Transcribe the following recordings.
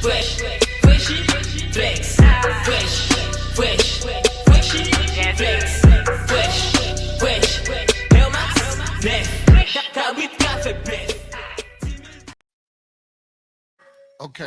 fresh, freshy, flex, fresh, fresh, freshy, flex, fresh, fresh, helmet, left, cabit cafe breath. Okay.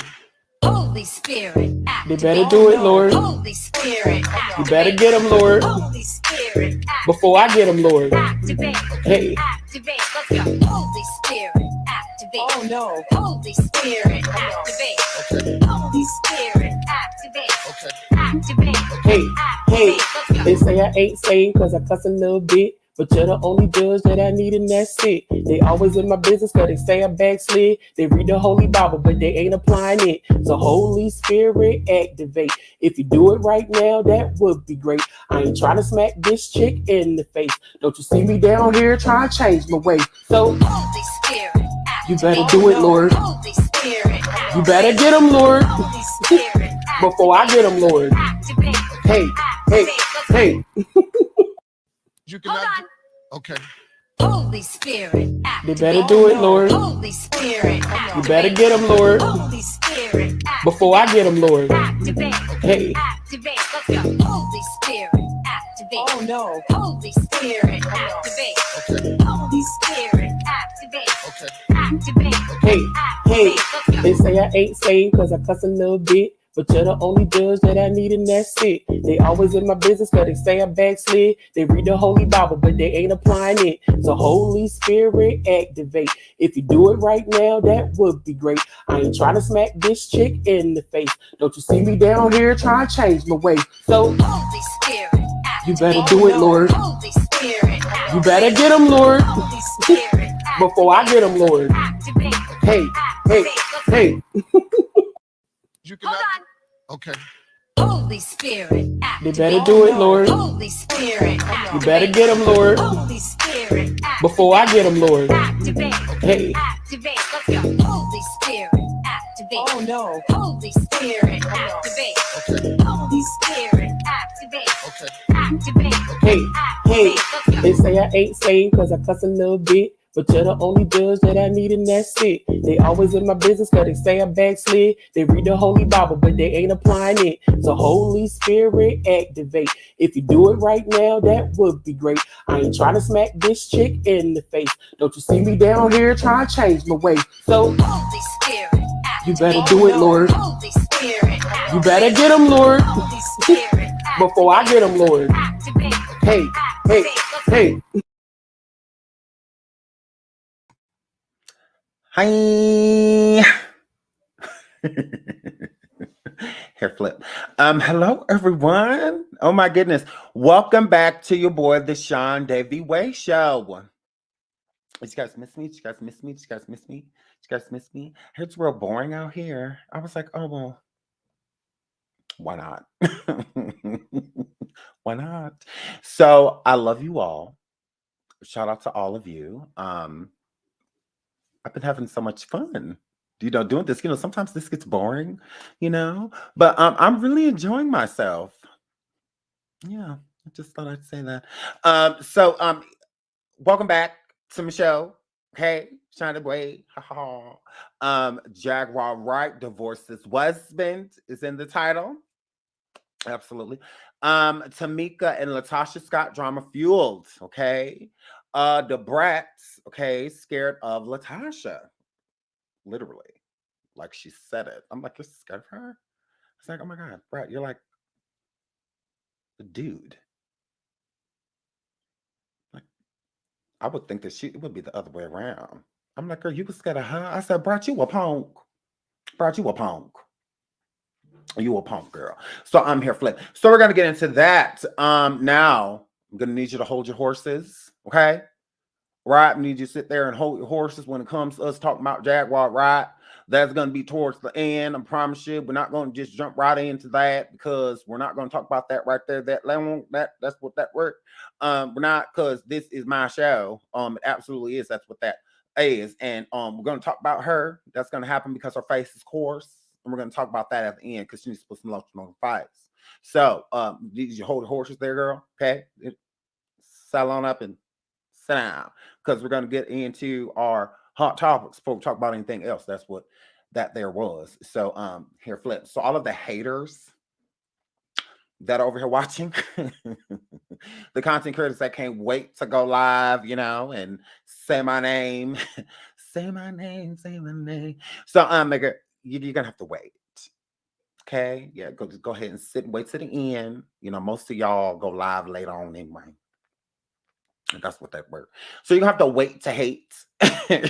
Holy Spirit, They better do it, Lord. Holy Spirit, You better get them, Lord. Holy Spirit, Before I get them, Lord. activate. Hey. Activate. Let's go. Holy Spirit, activate. Oh, no. Holy Spirit, activate. Okay. Holy Spirit, activate. Okay. Activate. Hey, hey, Let's go. they say I ain't saved cause I cuss a little bit. But you're the only judge that I need and that's it. They always in my business cause they say I backslid. They read the Holy Bible but they ain't applying it. So Holy Spirit activate. If you do it right now, that would be great. I ain't trying to smack this chick in the face. Don't you see me down here trying to change my way. So Holy Spirit, you better do it, Lord. Holy Spirit, You better get them, Lord. Holy Spirit, Before I get them, Lord. activate. Hey, hey, hey. You cannot. Hold on. Okay. Holy Spirit, They activate. better do it, Lord. Holy Spirit, You activate. better get them, Lord. Holy Spirit, activate. Before I get them, Lord. Activate. Hey. Activate. Let's go. Holy Spirit, activate. Oh, no. Holy Spirit, activate. Okay. Holy Spirit, activate. Okay. Activate. Hey, hey, Activate. Let's go. they say I ain't saved cause I cuss a little bit. But you're the only judge that I need and that's it. They always in my business cause they say I backslid. They read the Holy Bible but they ain't applying it. So Holy Spirit activate. If you do it right now, that would be great. I ain't trying to smack this chick in the face. Don't you see me down here trying to change my way. So Holy Spirit, you activate. better do it, Lord. Holy Spirit, activate. You better get them, Lord. Holy Spirit, Before I get them, Lord. activate. Hey, hey, hey. You cannot. Hold on. Okay. Holy Spirit, They activate. better do it, Lord. Holy Spirit, You activate. better get them, Lord. Holy Spirit, activate. Before I get them, Lord. Activate. Hey. Activate. Let's go. Holy Spirit, activate. Oh, no. Holy Spirit, activate. Okay. Holy Spirit, activate. Okay. Activate. Hey, hey, Activate. Let's go. they say I ain't saved cause I cuss a little bit. But you're the only judge that I need and that's it. They always in my business cause they say I backslid. They read the Holy Bible but they ain't applying it. So Holy Spirit activate. If you do it right now, that would be great. I ain't trying to smack this chick in the face. Don't you see me down here trying to change my way. So Holy Spirit, you activate. better do it, Lord. Holy Spirit, activate. You better get them, Lord. Holy Spirit, Before I get them, Lord. activate. Hey, hey, hey. Hi. Hair flip. Hello everyone. Oh my goodness. Welcome back to your boy, the Sean Davey Way Show. Did you guys miss me? Did you guys miss me? Did you guys miss me? Did you guys miss me? It's real boring out here. I was like, oh well, why not? Why not? So I love you all. Shout out to all of you. I've been having so much fun, doing this. Sometimes this gets boring, but I'm really enjoying myself. Yeah, I just thought I'd say that. Welcome back to Michelle. Hey, Shine Away. Jaguar Wright divorces WASBAND is in the title. Absolutely. Tamika and Lastosha Scott drama fueled. Okay. The Brat, okay, scared of Lastosha. Literally, like she said it. I'm like, you're scared of her? It's like, oh my God, Brat, you're like the dude. Like, I would think that it would be the other way around. I'm like, girl, you was scared of her? I said, Brat, you a punk. Brat, you a punk. You a punk, girl. So I'm here flip. So we're gonna get into that. Now I'm gonna need you to hold your horses, okay? Right, I need you to sit there and hold your horses when it comes to us talking about Jaguar, right? That's going to be towards the end. I promise you, we're not going to just jump right into that because we're not going to talk about that right there. That's what that word. We're not, because this is my show. It absolutely is. That's what that is. And we're going to talk about her. That's going to happen because her face is coarse, and we're going to talk about that at the end because she needs to put some lotion on her face. So, did you hold the horses there, girl? Okay, settle on up and sit down, because we're going to get into our hot topics before we talk about anything else. That's what that there was. So here, flip. So all of the haters that are over here watching, the content creators that can't wait to go live, you know, and say my name, say my name, say my name. So nigga, you're gonna have to wait. Okay, yeah, go ahead and sit and wait to the end. You know, most of y'all go live later on anyway. And that's what that word. So you're gonna have to wait to hate. You're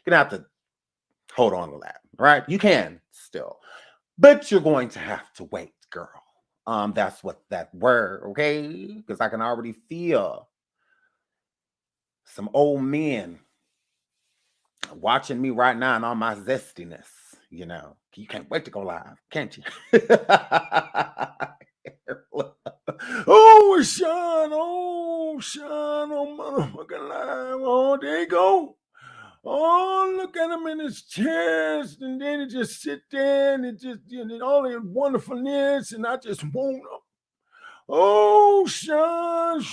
gonna have to hold on to that, right? You can still, but you're going to have to wait, girl. That's what that word, okay? Because I can already feel some old men watching me right now and all my zestiness. You know, you can't wait to go live, can't you? Oh, Sean, oh, motherfucking live. Oh, there you go. Oh, look at him in his chest, and then he just sit there, and it just, you know, all his wonderfulness, and I just want him. Oh, Sean.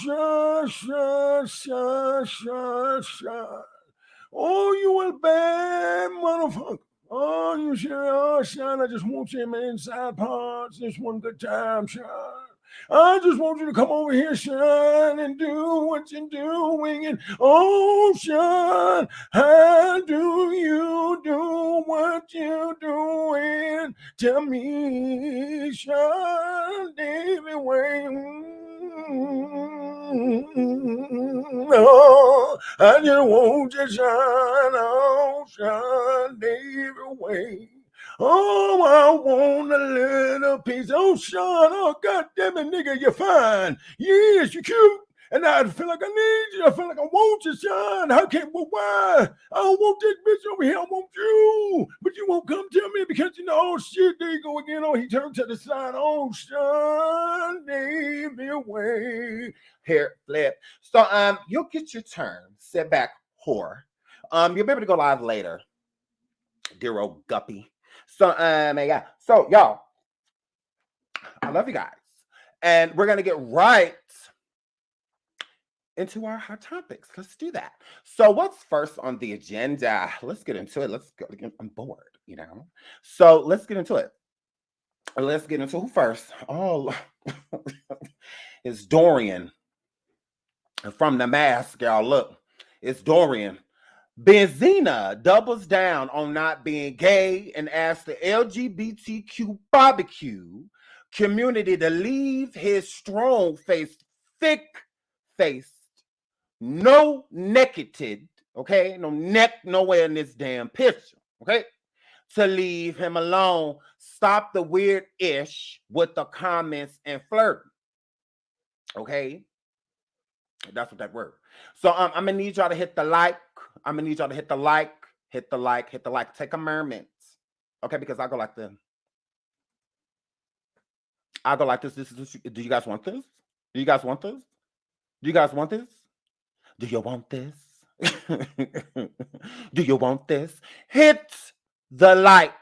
Oh, you a bad motherfucker. Oh, you sure are, Sean. I just want you in my inside parts. This one good time, Sean. I just want you to come over here, Sean, and do what you're doing. And oh, Sean, how do you do what you're doing? Tell me, Sean, David Wayne. Oh, I just want you, Sean. Oh, Sean, David Wayne. Oh, I want a little piece. Oh, Sean, oh, God damn it, nigga, you're fine. Yes, you're cute. And I feel like I need you. I feel like I want you, Sean. How can, well, why? I don't want this bitch over here. I want you. But you won't come tell me because, you know, oh, shit, there you go again. Oh, he turned to the side. Oh, Sean, leave me away. Here, flip. So, you'll get your turn. Sit back, whore. You'll be able to go live later. Dear old guppy. So, yeah. So, y'all, I love you guys. And we're going to get right into our hot topics. Let's do that. So, what's first on the agenda? Let's get into it. Let's go. I'm bored, you know. So, let's get into it. Let's get into who first? Oh, it's Dorian from The Mask, y'all. Look, it's Dorian. Benzina doubles down on not being gay and asks the LGBTQ barbecue community to leave his strong-faced, thick-faced, no necketed, okay? No neck nowhere in this damn picture, okay? To leave him alone. Stop the weird-ish with the comments and flirting, okay? That's what that word. So I'm gonna need y'all to hit the like. I'm gonna need y'all to hit the like. Take a moment, okay? Because I go like this. This is. Do you guys want this? Do you guys want this? Do you guys want this? Do you want this? Do you want this? Hit the like,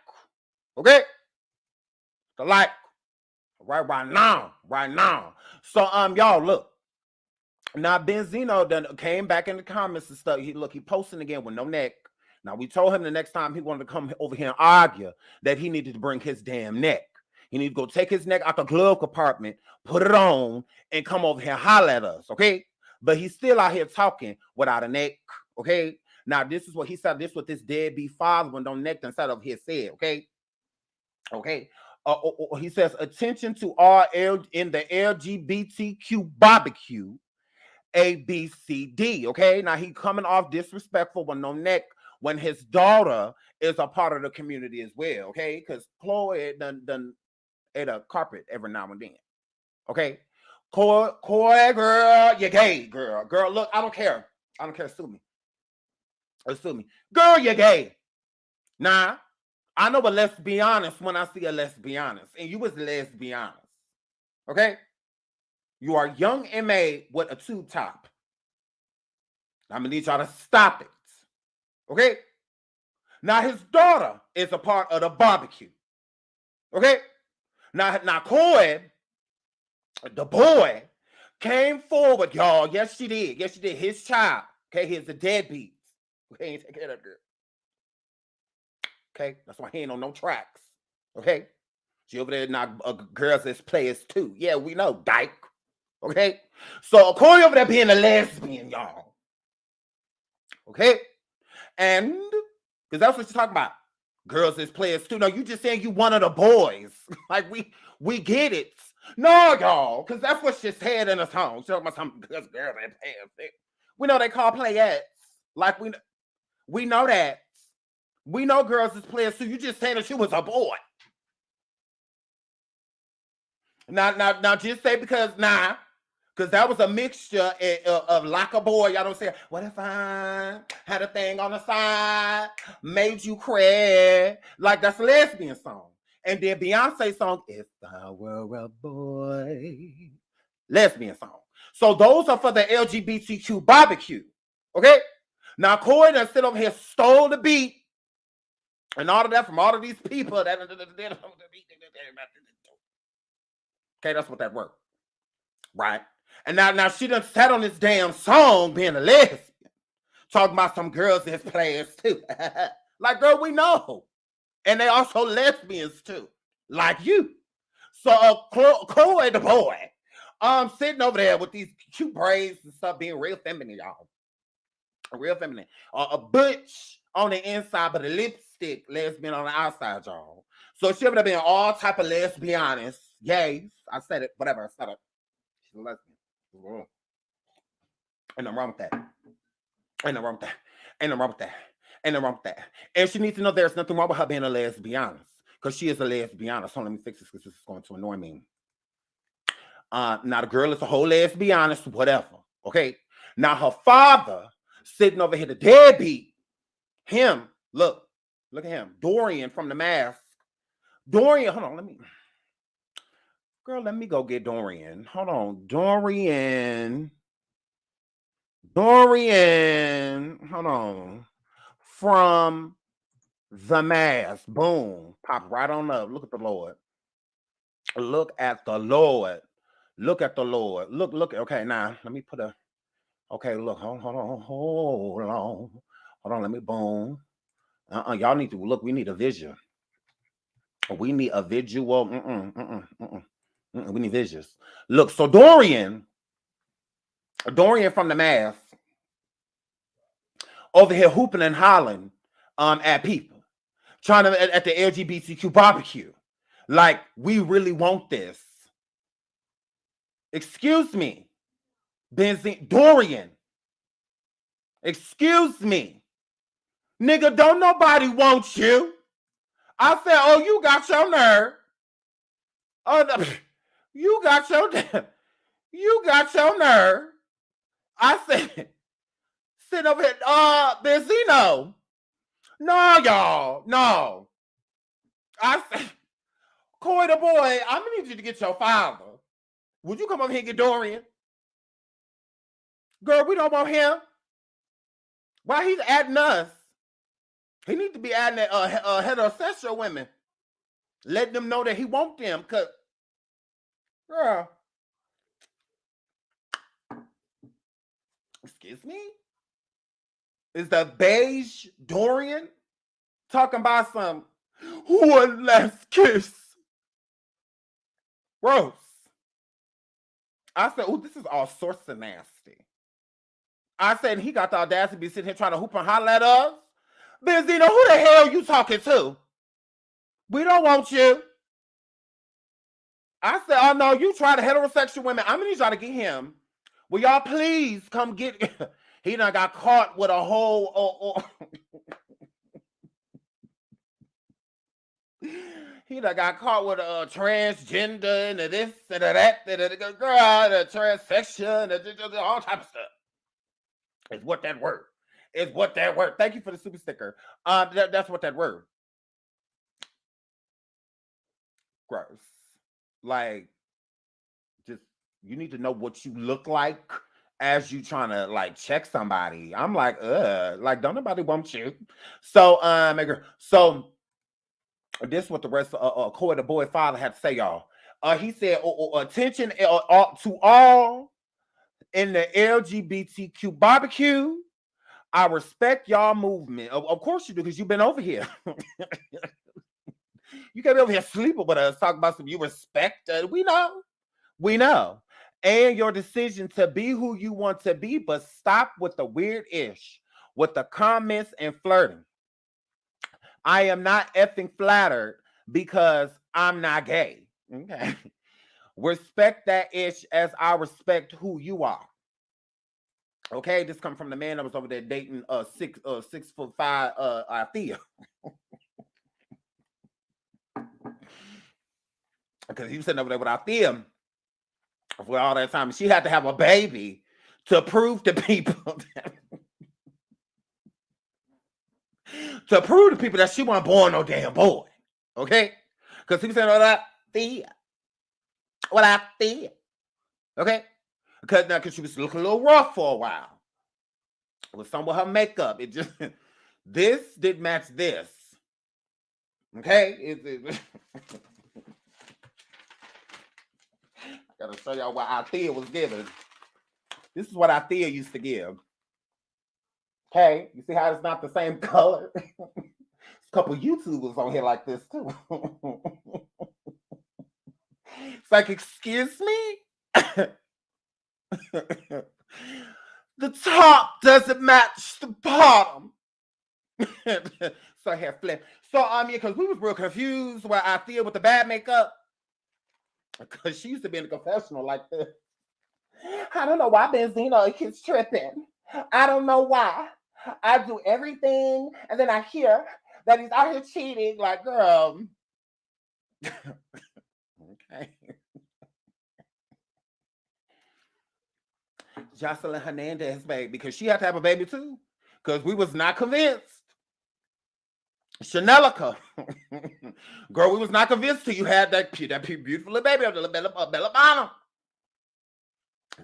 okay? The like, right now. So y'all look. Now, Benzino then came back in the comments and stuff. He posting again with no neck. Now, we told him the next time he wanted to come over here and argue that he needed to bring his damn neck. He needed to go take his neck out the glove compartment, put it on, and come over here and holler at us, okay? But he's still out here talking without a neck, okay? Now, this is what he said. This is what this deadbeat father with no neck inside of his said, okay? Okay. He says, attention to all in the LGBTQ barbecue. A, B, C, D, okay? Now, he coming off disrespectful with no neck when his daughter is a part of the community as well, okay? Because Chloe done ate a carpet every now and then, okay? Coy, girl, you're gay, girl. Girl, look, I don't care. Sue me. Girl, you're gay. Nah, I know, but let's be honest when I see a let's be honest. And you was let's be honest, okay? You are young and made with a tube top. I'm going to need y'all to stop it. Okay? Now, his daughter is a part of the barbecue. Okay? Now Coy, the boy, came forward, y'all. Yes, she did. His child. Okay? He's a deadbeat. Okay? Ain't take care of that girl. Okay, that's why he ain't on no tracks. Okay, she over there knock girls as players too. Yeah, we know, dyke. Okay, so Corey over there being a lesbian, y'all. Okay, and because that's what you're talking about. Girls as players too. No, you just saying you one of the boys. Like we get it. No, y'all, because that's what she said in the song. She talking about some girls as players. We know they call playettes. Like we know that. We know girls as players too. You just saying that she was a boy. Now, just say because that was a mixture of like a boy. Y'all don't say, what if I had a thing on the side, made you cry? Like that's a lesbian song. And then Beyonce song, If I Were a Boy. Lesbian song. So those are for the LGBTQ barbecue. Okay? Now Corey done sit over here, stole the beat, and all of that from all of these people. Okay, that's what that word. Right? And now she done sat on this damn song being a lesbian. Talking about some girls as players too. Like, girl, we know. And they also lesbians too. Like you. So Chloe the boy, sitting over there with these cute braids and stuff, being real feminine, y'all. Real feminine. A butch on the inside, but a lipstick lesbian on the outside, y'all. So she over there being all type of lesbianis. Yay. I said it, whatever. I said it. She's a lesbian. Ain't nothing wrong with that. Ain't nothing wrong with that. Ain't nothing wrong with that. Ain't nothing wrong with that. And she needs to know there's nothing wrong with her being a lesbian. Because she is a lesbian. So let me fix this because this is going to annoy me. Now the girl is a whole lesbian, whatever. Okay. Now her father sitting over here, the deadbeat. Him, look at him. Dorian from The Mask. Dorian, hold on, let me go get Dorian. Hold on. Dorian, hold on. From The Mask. Boom. Pop right on up. Look at the Lord. Look at the Lord. Look at the Lord. Look. Okay, now let me put a. Okay, look. Hold on. Let me boom. Y'all need to look. We need a vision. We need a visual. We need visuals. Look, so Dorian from The Mask, over here hooping and hollering at people, trying to at the LGBTQ barbecue. Like, we really want this. Excuse me, Dorian. Excuse me. Nigga, don't nobody want you. I said, oh, you got your nerve. Oh, no, you got your nerve. I said, sit over here, Benzino. No, y'all, no. I said, Coy the boy, I'm gonna need you to get your father. Would you come over here and get Dorian? Girl, we don't want him. Why he's adding us? He needs to be adding heterosexual women. Letting them know that he wants them. Cause, girl. Excuse me? Is the beige Dorian talking about some one last kiss? Gross. I said, oh, this is all sorts of nasty. I said, he got the audacity to be sitting here trying to hoop and holler at us. Benzino, who the hell you talking to? We don't want you. I said, oh no, you try to heterosexual women. I'm gonna need y'all to get him. Will y'all please come get he done got caught with a whole he done got caught with a transgender and a this and a that and a girl and a transsexual and all type of stuff. Is what that word. Is what that word. Thank you for the super sticker. That's what that word. Gross. Like, just you need to know what you look like as you trying to like check somebody. I'm like, like don't nobody want you. So so this is what the rest of Coy the boy father had to say, y'all. He said, attention to all in the LGBTQ barbecue. I respect y'all movement. Of course you do, because you've been over here. You can't be over here sleeping with us, talking about some you respect. We know. And your decision to be who you want to be, but stop with the weird-ish, with the comments and flirting. I am not effing flattered because I'm not gay. Okay. Respect that ish as I respect who you are. Okay, this come from the man that was over there dating 6'5" Althea. Because he was sitting over there with Althea for all that time. She had to have a baby to prove to people that she wasn't born no damn boy. Okay? Because he was saying, Althea. Okay? Because she was looking a little rough for a while. With some of her makeup. It just, this didn't match this. Okay? I gotta show y'all what Althea was giving. This is what Althea used to give. Okay? You see how it's not the same color? A couple YouTubers on here like this too. It's like, excuse me? The top doesn't match the bottom. So I had flip. So because we was real confused why Althea with the bad makeup. Because she used to be in the confessional like this. I don't know why Benzino keeps tripping. I don't know why. I do everything, and then I hear that he's out here cheating. Like, girl. Okay. Jocelyn Hernandez, babe, because she had to have a baby too. Because we was not convinced. Chanelica. Girl, we was not convinced till you had that beautiful baby of the Bella Bonnet.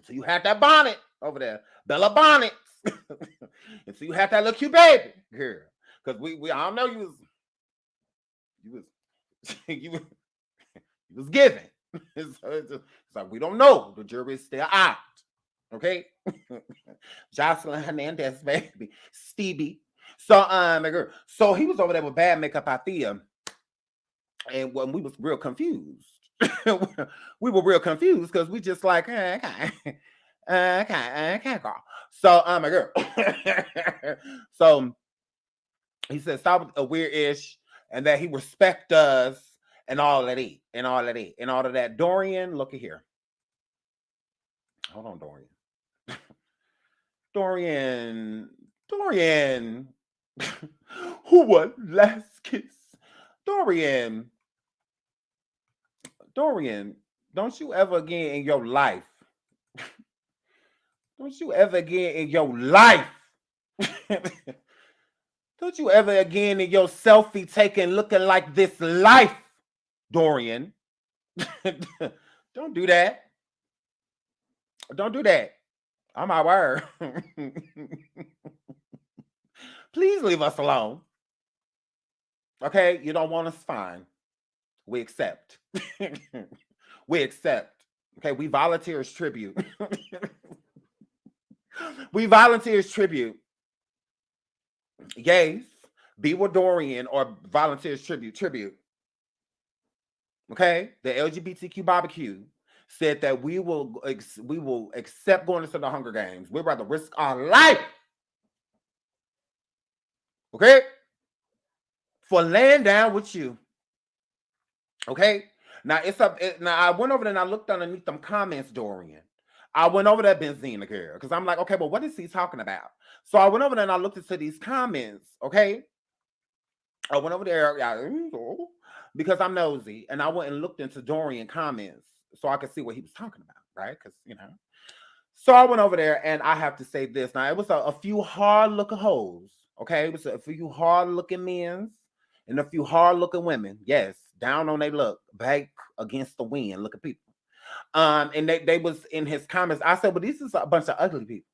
So you had that bonnet over there. Bella Bonnets. And so you had that little cute baby, girl. Because we I don't know, you was giving. It's like, we don't know. The jury is still out. Okay? Jocelyn Hernandez, baby. Stevie. So he was over there with bad makeup Althea. And when we was real confused. We were real confused because we just like, okay, girl. So, my girl. So he said, stop with a weird-ish, and that he respect us and all of that. Dorian, look at here. Hold on, Dorian. Dorian. Who was last kiss? Dorian, don't you ever again in your life. Don't you ever again in your life. Don't you ever again in your selfie taking looking like this life, Dorian. Don't do that. Don't do that. On my word. Please leave us alone. Okay, you don't want us, fine. We accept. We accept. Okay, we volunteer as tribute. We volunteer as tribute. Yes, be with Dorian or volunteer as tribute. Okay, the LGBTQ barbecue said that we will accept going into the Hunger Games. We'd rather risk our life. Okay? For laying down with you. Okay? Now I went over there and I looked underneath them comments, Dorian. I went over there, Benzina girl, because I'm like, okay, but what is he talking about? So I went over there and I looked into these comments, okay? I went over there because I'm nosy, and I went and looked into Dorian comments so I could see what he was talking about, right? Because, So I went over there, and I have to say this. Now, it was a few hard-looking hoes, okay? It was a few hard-looking men and a few hard-looking women. Yes, down on their luck, back against the wind, look at people. And they was in his comments. I said, well, this is a bunch of ugly people.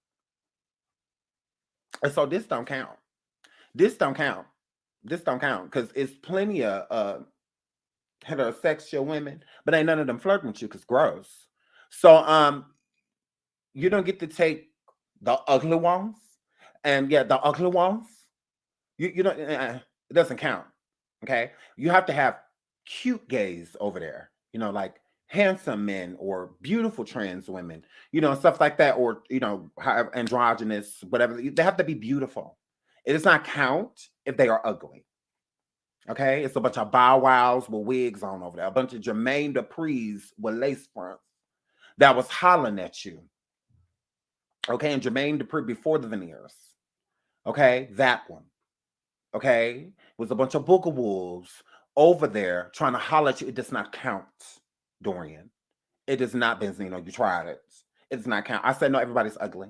And so this don't count. This don't count. This don't count because it's plenty of heterosexual women, but ain't none of them flirting with you because gross. So you don't get to take the ugly ones And yeah, the ugly ones, you know, it doesn't count. Okay, you have to have cute gays over there. You know, like handsome men or beautiful trans women. You know, stuff like that, or you know, however, androgynous, whatever. They have to be beautiful. It does not count if they are ugly. Okay, it's a bunch of Bow Wows with wigs on over there, a bunch of Jermaine Dupri's with lace fronts that was hollering at you. Okay, and Jermaine Dupri before the veneers. Okay, that one. Okay, was a bunch of booger wolves over there trying to holler at you. It does not count, Dorian. It does not, Benzino. You tried it. It does not count. I said no. Everybody's ugly.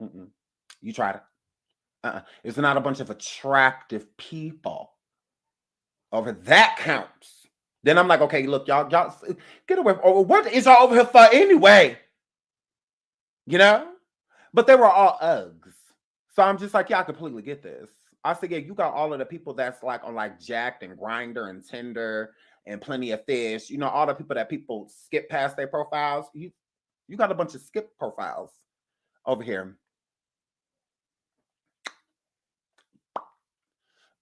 You tried it. It's not a bunch of attractive people over that counts. Then I'm like, okay, look, y'all get away. What is y'all over here for anyway? You know? But they were all Uggs. So I'm just like, yeah, I completely get this. I said, yeah, you got all of the people that's like on like Jacked and Grindr and Tinder and Plenty of Fish. You know, all the people that people skip past their profiles. You got a bunch of skip profiles over here.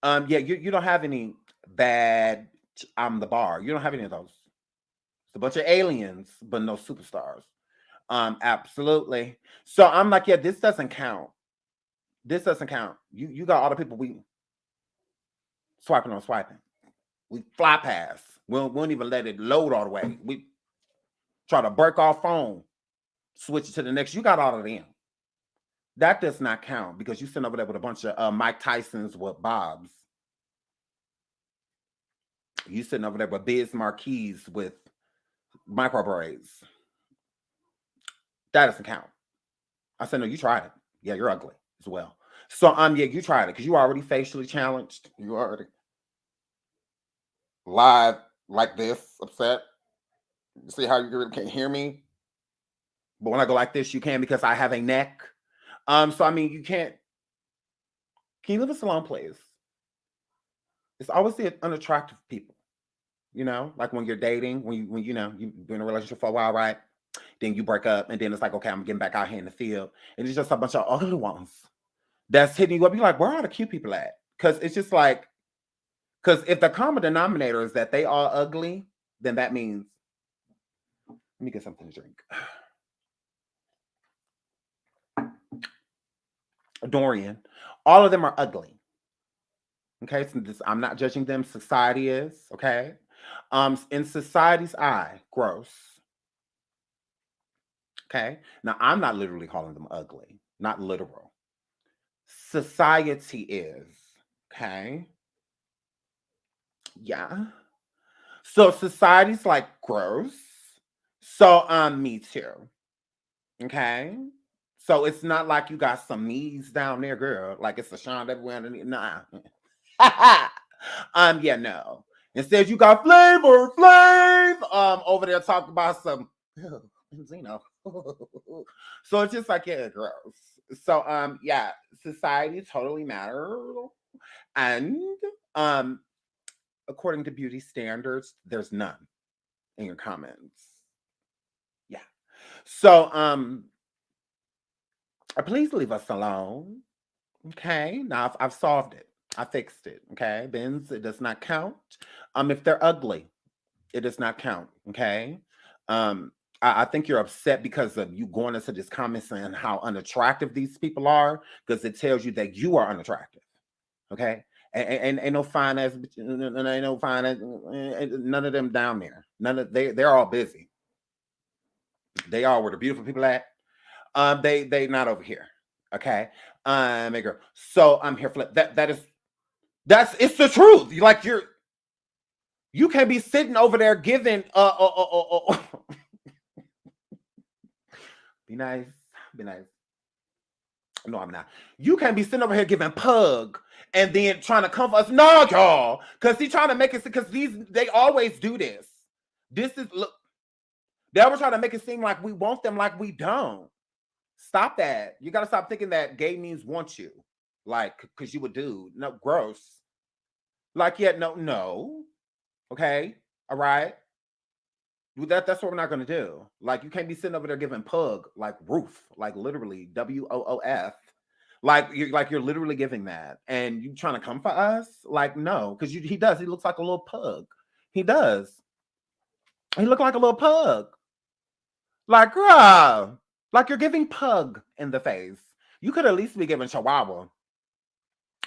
Yeah, you don't have any bad I'm the bar. You don't have any of those. It's a bunch of aliens, but no superstars. Absolutely. So I'm like, yeah, this doesn't count. This doesn't count. You got all the people we swiping on swiping. We fly past. We won't even let it load all the way. We try to break our phone, switch it to the next. You got all of them. That does not count because you sitting over there with a bunch of Mike Tysons with Bobs. You sitting over there with Biz Marquis with micro braids. That doesn't count. I said, no, you tried it. Yeah, you're ugly as well. So yeah, you tried it because you already facially challenged. You already live like this, upset. See how you really can't hear me? But when I go like this, you can because I have a neck. So I mean, you can't. Can you leave us alone, please? It's always the unattractive people. You know, like when you're dating, when you know you've been in a relationship for a while, right? Then you break up, and then it's like, okay, I'm getting back out here in the field, and it's just a bunch of ugly ones that's hitting you up. You're like, where are the cute people at? Because it's just like, because if the common denominator is that they are ugly, then that means. Let me get something to drink. Dorian, all of them are ugly. Okay, so I'm not judging them. Society is, okay. In society's eye, gross. Okay. Now I'm not literally calling them ugly, not literal. Society is, okay. Yeah. So society's like gross. So me too. Okay. So it's not like you got some knees down there, girl. Like it's a Sean everywhere underneath. Nah. Yeah, no. Instead, you got Flavor Flav over there talking about some Zeno. So it's just like, yeah, gross. So yeah, society totally matters. And according to beauty standards, there's none in your comments. Yeah. So please leave us alone. Okay. Now I've solved it. I fixed it. Okay. Benz, it does not count. If they're ugly, it does not count. Okay. I think you're upset because of you going into this comment saying how unattractive these people are, because it tells you that you are unattractive. Okay. And ain't no fine ass, ain't no fine ass, none of them down there. They're all busy. They are where the beautiful people at. They not over here. Okay. My girl. So I'm here for that's it's the truth. Like you can't be sitting over there giving Be nice. Be nice. No, I'm not. You can't be sitting over here giving pug and then trying to come for us. No, y'all. Because he's trying to make it, because they always do this. This is, look, they were trying to make it seem like we want them like we don't. Stop that. You got to stop thinking that gay means want you. Like, because you a dude. No, gross. Like, yeah, no. Okay. All right. That's what we're not going to do. Like, you can't be sitting over there giving pug, like roof, like literally WOOF. Like you're literally giving that, and you trying to come for us? Like, no, because he does. He looks like a little pug. He does. He looked like a little pug. Like, girl, like you're giving pug in the face. You could at least be giving Chihuahua.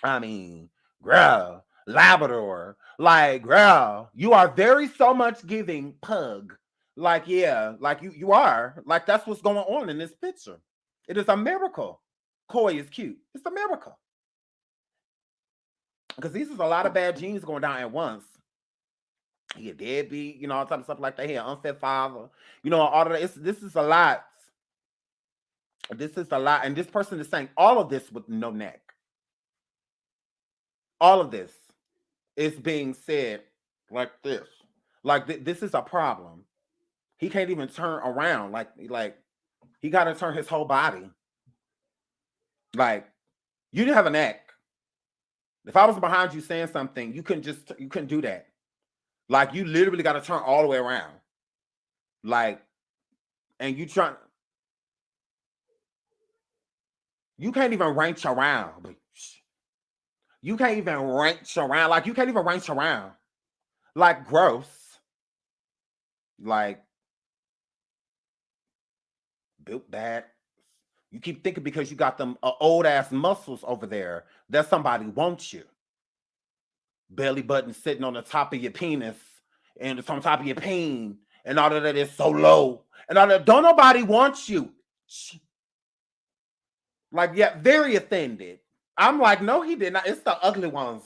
I mean, girl, Labrador. Like, girl, you are very so much giving pug. Like, yeah, like you are. Like, that's what's going on in this picture. It is a miracle. Koi is cute. It's a miracle. Because these is a lot of bad genes going down at once. He a deadbeat, you know, all type of stuff like that. He an unfit father. You know, all of that. This is a lot. This is a lot. And this person is saying all of this with no neck. All of this is being said like this. Like this is a problem. He can't even turn around. Like he got to turn his whole body. Like, you didn't have a neck. If I was behind you saying something, you couldn't do that. Like, you literally got to turn all the way around. Like, and you can't even wrench around. You can't even wrench around. Like, you can't even wrench around. Like, gross. Like, built bad. You keep thinking because you got them old ass muscles over there that somebody wants you. Belly button sitting on the top of your penis and it's on top of your peen and all of that is so low. And all that, don't nobody want you. Like, yeah, very offended. I'm like, no, he did not. It's the ugly ones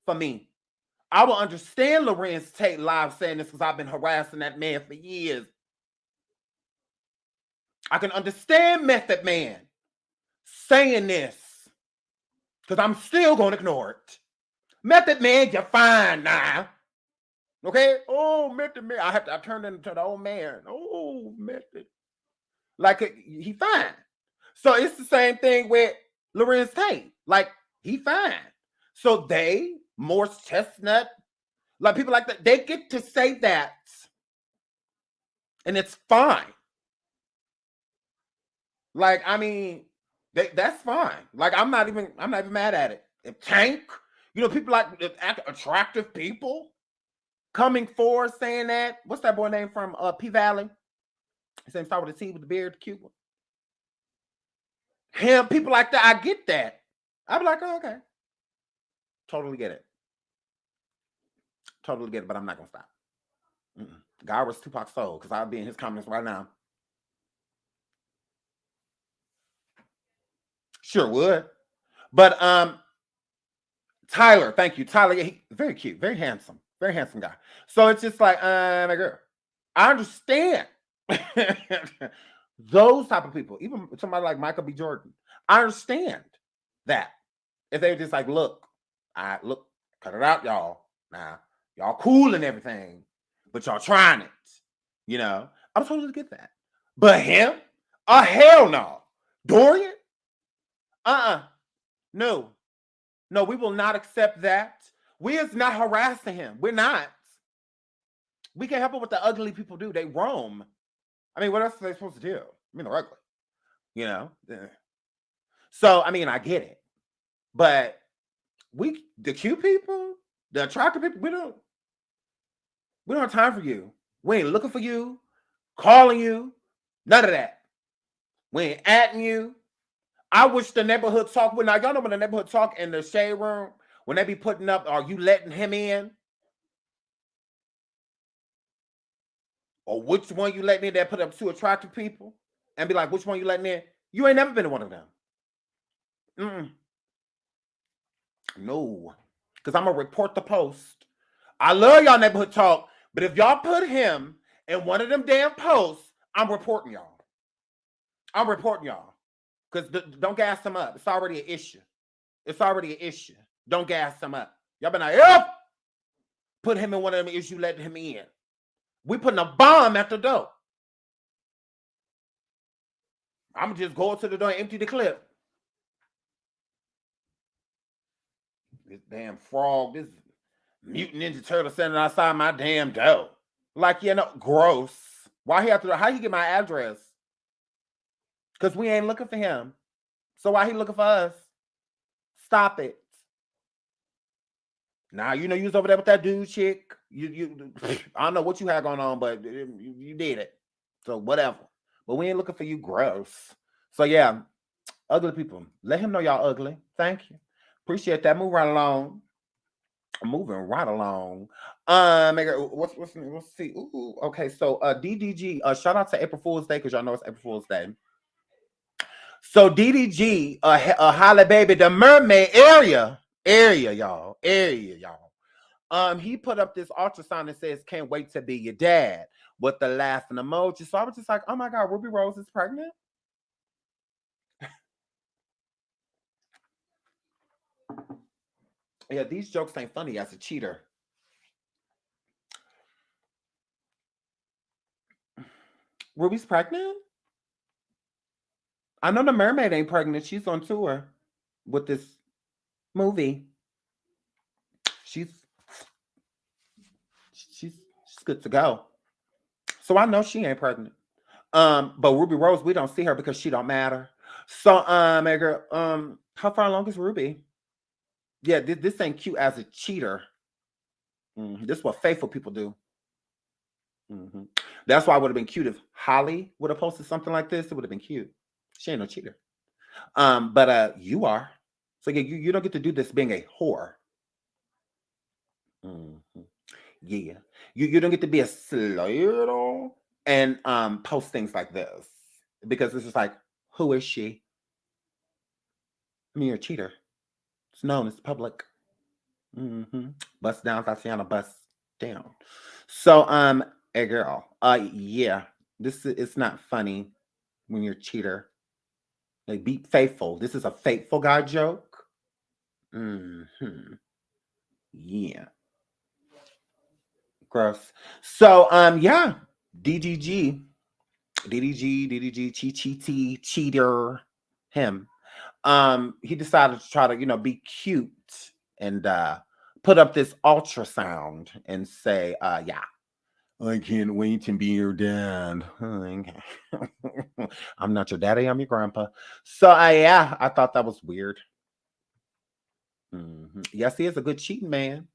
for me. I will understand Lorenz Tate live saying this because I've been harassing that man for years. I can understand Method Man saying this because I'm still going to ignore it. Method Man, you're fine now. Okay? Oh, Method Man. I turned into the old man. Oh, Method. Like, he fine. So it's the same thing with Lorenz Tate. Like, he fine. So they, Morse Chestnut, like people like that, they get to say that. And it's fine. Like, I mean, that's fine. Like, I'm not even mad at it. If Tank, you know, people like attractive people coming forward saying that. What's that boy name from P Valley? His name started with a T with the beard, the cute one. Him, people like that, I get that. I'd be like, oh, okay. Totally get it. Totally get it, but I'm not gonna stop. God was Tupac's soul, because I'll be in his comments right now. Sure would. But Tyler, thank you. Tyler, very cute, very handsome guy. So it's just like, my girl, I understand those type of people, even somebody like Michael B. Jordan. I understand that. If they were just like, look, cut it out, y'all. Now, y'all cool and everything, but y'all trying it. You know, I'm totally get that. But him? Hell no. Dorian? No, we will not accept that. We is not harassing him. We're not. We can't help it what the ugly people do. They roam. I mean, what else are they supposed to do? I mean, they're ugly. You know? So, I mean, I get it. But the cute people, the attractive people, we don't have time for you. We ain't looking for you, calling you, none of that. We ain't atting you. I wish the neighborhood talk would. Now, y'all know when the neighborhood talk in the shade room, when they be putting up, are you letting him in? Or which one you letting in? They put up two attractive people and be like, which one you letting in? You ain't never been to one of them. No. Because I'm going to report the post. I love y'all neighborhood talk, but if y'all put him in one of them damn posts, I'm reporting y'all. Because don't gas him up. It's already an issue. Don't gas him up. Y'all been like, yep. Put him in one of them issues, let him in. We putting a bomb at the door. I'm just going to the door and empty the clip. This damn frog, this mutant ninja turtle standing outside my damn door. Like, you know, gross. Why he have to, how he get my address? Because we ain't looking for him. So why he looking for us? Stop it. Now, you know, you was over there with that dude chick. I don't know what you had going on, but you did it. So whatever. But we ain't looking for you gross. So yeah, ugly people. Let him know y'all ugly. Thank you. Appreciate that. Move right along. Moving right along. Let's see. Ooh, okay, so DDG, shout out to April Fool's Day, because y'all know it's April Fool's Day. So DDG, Holly Baby, the mermaid area, y'all. He put up this ultrasound that says, "Can't wait to be your dad," with the laughing emoji. So I was just like, oh my God, Ruby Rose is pregnant? Yeah, these jokes ain't funny as a cheater. Ruby's pregnant? I know the mermaid ain't pregnant. She's on tour with this movie. She's good to go. So I know she ain't pregnant. But Ruby Rose, we don't see her because she don't matter. So girl, how far along is Ruby? Yeah, this ain't cute as a cheater. This is what faithful people do. That's why it would have been cute if Holly would have posted something like this. It would have been cute. She ain't no cheater. But you are. So you don't get to do this being a whore. Yeah. You don't get to be a slut and post things like this. Because it's just like, who is she? I mean, you're a cheater. It's known, it's public. Bust down, Tatiana, bust down. So hey girl, yeah, it's not funny when you're a cheater. Like, be faithful. This is a faithful guy joke. Yeah. Gross. So yeah, DDG, cheater, him. He decided to try to, be cute and put up this ultrasound and say, yeah, I can't wait to be your dad. I'm not your daddy, I'm your grandpa. So yeah, I thought that was weird. Yes, he is a good cheating man.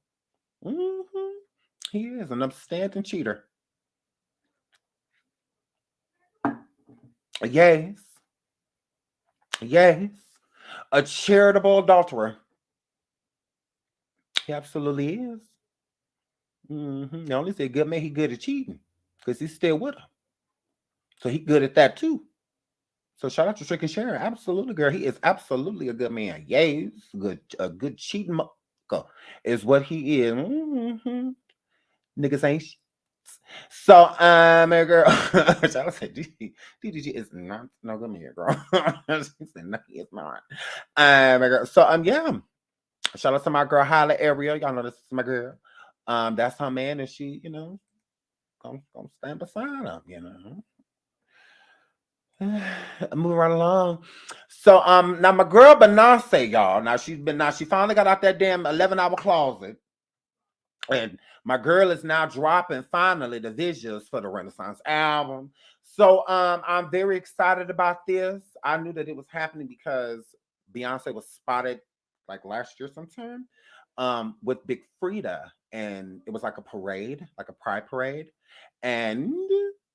He is an upstanding cheater. Yes. A charitable adulterer. He absolutely is. They only say good man, he good at cheating because he's still with her. So he good at that too. So shout out to Trick and Sharon. Absolutely, girl. He is absolutely a good man. Yes, a good cheating is what he is. Niggas ain't. So girl, shout out to DDG is not no good man, girl. She said no, he is not. Girl. So yeah. Shout out to my girl Holly area. Y'all know this is my girl. That's her man, and she, gonna stand beside him, Moving right along. So now my girl Beyonce, y'all. Now she finally got out that damn 11-hour closet. And my girl is now dropping finally the visuals for the Renaissance album. So I'm very excited about this. I knew that it was happening because Beyonce was spotted like last year sometime with Big Frida, and it was like a parade, like a pride parade, and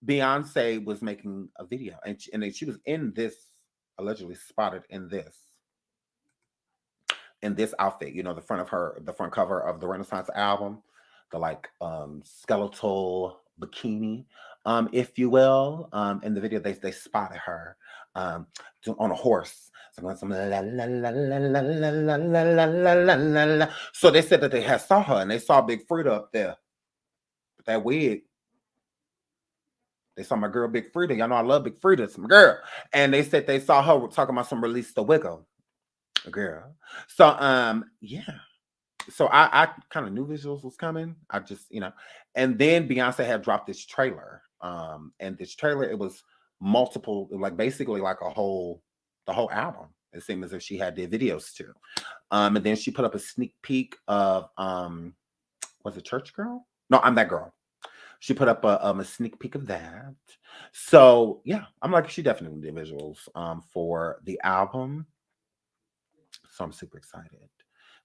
Beyonce was making a video, and she was in this, allegedly spotted in this outfit, the front cover of the Renaissance album, the like skeletal bikini, if you will. In the video, they spotted her on a horse. So they said that they had saw her, and they saw Big Frida up there with that wig. They saw my girl Big Frida. Y'all know I love Big Frida. It's my girl. And they said they saw her talking about some Release the Wiggle. Girl. So yeah. So I kind of knew visuals was coming. I just, and then Beyonce had dropped this trailer. And this trailer, it was multiple, like basically like the whole album. It seemed as if she had their videos too. And then she put up a sneak peek of was it Church Girl? No, I'm That Girl. She put up a sneak peek of that. So yeah, I'm like, she definitely did visuals for the album. So I'm super excited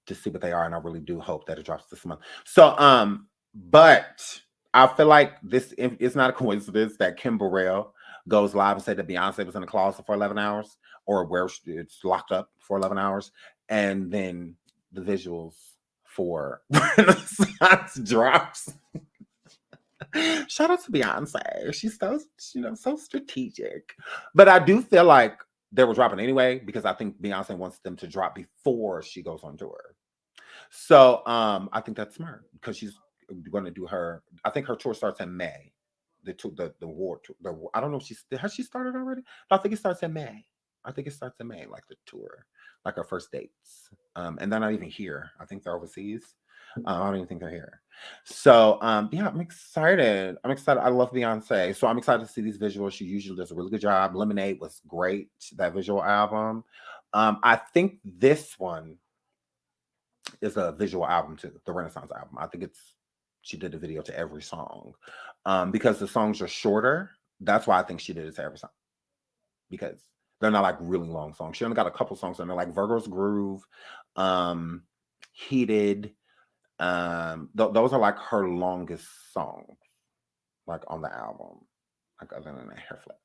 to see what they are, and I really do hope that it drops this month. So, but I feel like it's not a coincidence that Kim Burrell goes live and said that Beyonce was in the closet for 11 hours, or where it's locked up for 11 hours, and then the visuals for Renaissance drops. Shout out to Beyonce. She's so, so strategic. But I do feel like they were dropping anyway, because I think Beyonce wants them to drop before she goes on tour. So I think that's smart, because she's going to do I think her tour starts in May. The war tour. I don't know if has she started already? No, I think it starts in May. I think it starts in May, like the tour, like her first dates. And they're not even here. I think they're overseas. I don't even think they're here. So yeah, I'm excited. I love Beyonce. So I'm excited to see these visuals. She usually does a really good job. Lemonade was great, that visual album. I think this one is a visual album too, the Renaissance album. I think she did a video to every song. Because the songs are shorter. That's why I think she did it to every song. Because they're not like really long songs. She only got a couple songs and they're like Virgo's Groove, Heated. Those are like her longest songs, like on the album, like other than a hair flip.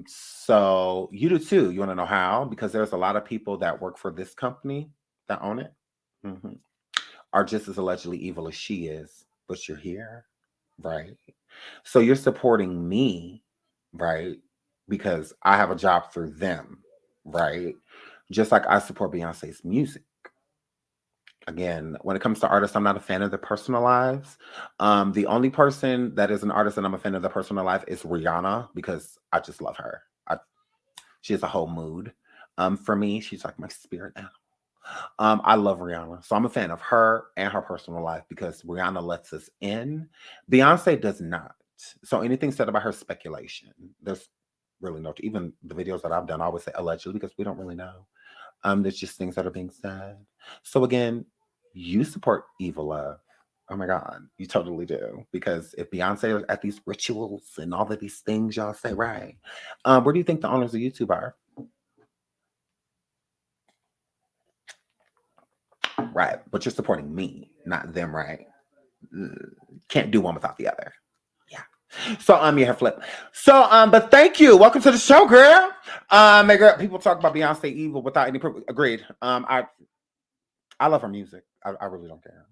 So you do too. You want to know how? Because there's a lot of people that work for this company that own it, are just as allegedly evil as she is, but you're here, right? So you're supporting me, right? Because I have a job through them, right? Just like I support Beyonce's music. Again, when it comes to artists, I'm not a fan of their personal lives. The only person that is an artist and I'm a fan of their personal life is Rihanna, because I just love her. She has a whole mood. For me, she's like my spirit animal. I love Rihanna. So I'm a fan of her and her personal life, because Rihanna lets us in. Beyonce does not. So anything said about her speculation. There's really no, even the videos that I've done, I always say allegedly, because we don't really know. There's just things that are being said. So again, you support evil love. Oh my God, you totally do. Because if Beyonce is at these rituals and all of these things y'all say, right? Where do you think the owners of YouTube are? Right, but you're supporting me, not them, right? Can't do one without the other. Yeah. So your hair flip. So but thank you. Welcome to the show, girl. Girl, people talk about Beyonce evil without any proof. Agreed. I love her music. I really don't care.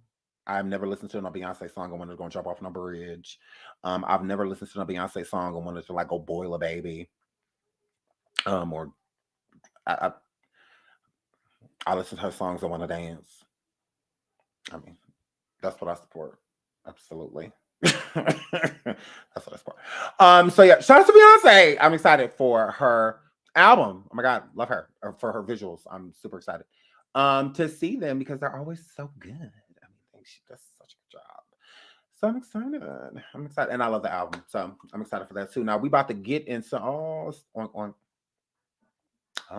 I've never listened to a Beyonce song and wanted to go and jump off on a bridge. I've never listened to a Beyonce song and wanted to like go boil a baby. Or I listen to her songs and want to dance. I mean, that's what I support. Absolutely. That's what I support. So yeah, shout out to Beyonce. I'm excited for her album. Oh my God, love her. For her visuals. I'm super excited to see them, because they're always so good. I mean, she does such a good job. So I'm excited. And I love the album. So I'm excited for that too. Now we about to get into oh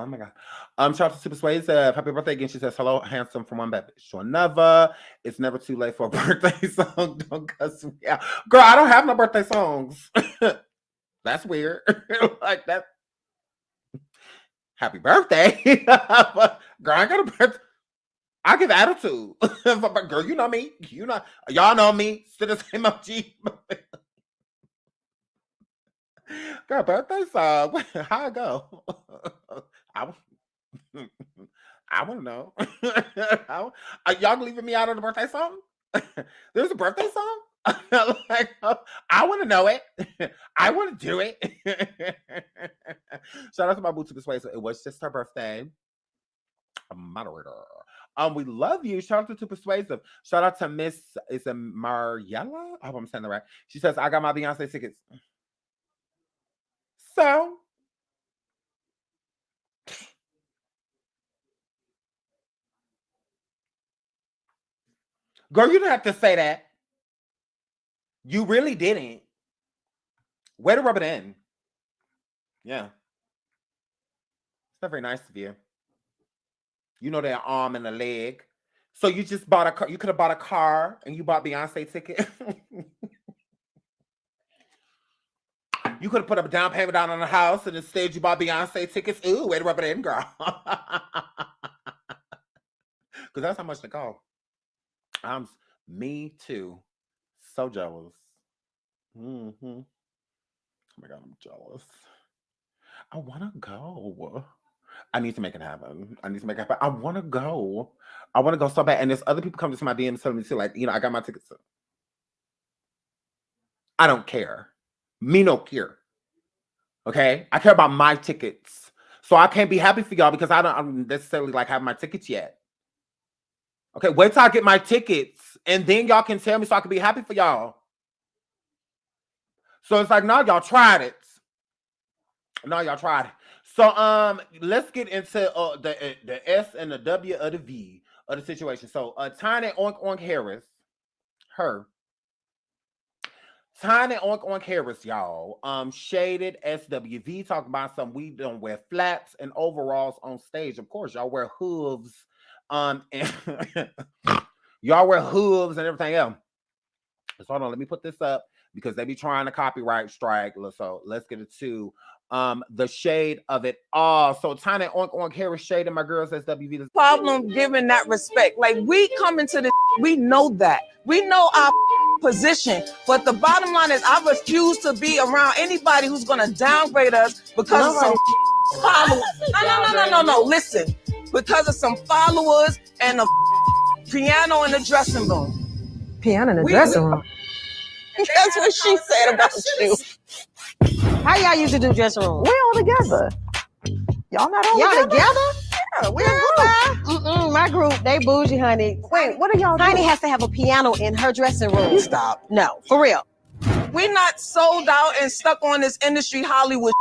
my God. Shout out to Super Sway. Happy birthday again. She says, hello, handsome from one bad bitch to another. It's never too late for a birthday song. Don't cuss me out. Girl, I don't have no birthday songs. That's weird. Like that. Happy birthday. Girl, I got a birthday. I give attitude. Girl, you know me. Y'all know me. Still the same OG. Girl, birthday song. How I go? I want to know. Are y'all leaving me out of the birthday song? There's a birthday song? Like, I want to know it. I want to do it. Shout out to my boo to this way. So it was just her birthday. A moderator. We love you. Shout out to Too Persuasive. Shout out to Miss Mariella. I hope I'm saying that right. She says, I got my Beyonce tickets. So, girl, you didn't have to say that. You really didn't. Way to rub it in. Yeah. It's not very nice of you. You know their arm and a leg. So you just bought a car. You could have bought a car and you bought Beyonce ticket. You could have put a down payment down on a house and instead you bought Beyonce tickets. Ooh, way to rub it in, girl. Because that's how much they cost. Me too. So jealous. Oh my God, I'm jealous. I want to go. I need to make it happen. I need to make it happen. I want to go. I want to go so bad. And there's other people coming to my DMs telling me too, like, I got my tickets. I don't care. Me no care. Okay? I care about my tickets. So I can't be happy for y'all because I don't necessarily like have my tickets yet. Okay, wait till I get my tickets and then y'all can tell me so I can be happy for y'all. So it's like, no, y'all tried it. No, y'all tried it. So let's get into the S and the W of the V of the situation. So Tiny Oink Oink Harris, Tiny Oink Oink Harris, y'all. Shaded SWV talking about some we don't wear flats and overalls on stage. Of course, y'all wear hooves. And y'all wear hooves and everything else. So hold on, let me put this up because they be trying to copyright strike. So let's get it to the shade of it all. So Tiny Oink Oink Harris shading my girls SWV. Problem giving that respect. Like we come into this, we know that. We know our position. But the bottom line is I refuse to be around anybody who's gonna downgrade us because of some followers. No. Listen. Because of some followers and a piano in the dressing room. Piano in the dressing room. That's what she said about you. How y'all used to do dressing room? We're all together. Y'all not all Y'all together? Yeah, we're a group. My group, they bougie, honey. Wait, what are y'all Honey doing? has to have a piano in her dressing room. You stop. No, for real. We're not sold out and stuck on this industry Hollywood.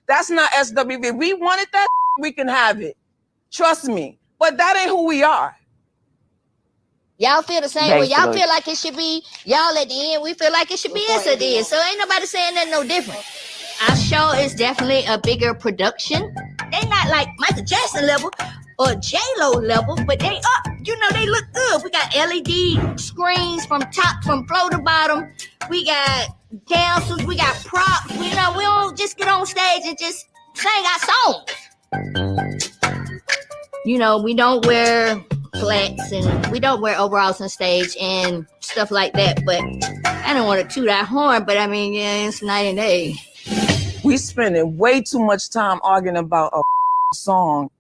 That's not SWV. We wanted that, we can have it. Trust me. But that ain't who we are. Y'all feel the same way. Y'all feel like it should be y'all at the end. We feel like it should be us at the end. So ain't nobody saying nothing no different. Our show is definitely a bigger production. They not like Michael Jackson level or J-Lo level, but they up. They look good. We got LED screens from floor to bottom. We got dancers. We got props. We don't just get on stage and just sing our songs. We don't wear flats and we don't wear overalls on stage and stuff like that. But I don't want to toot our horn, but I mean, yeah, it's night and day. We spending way too much time arguing about a song.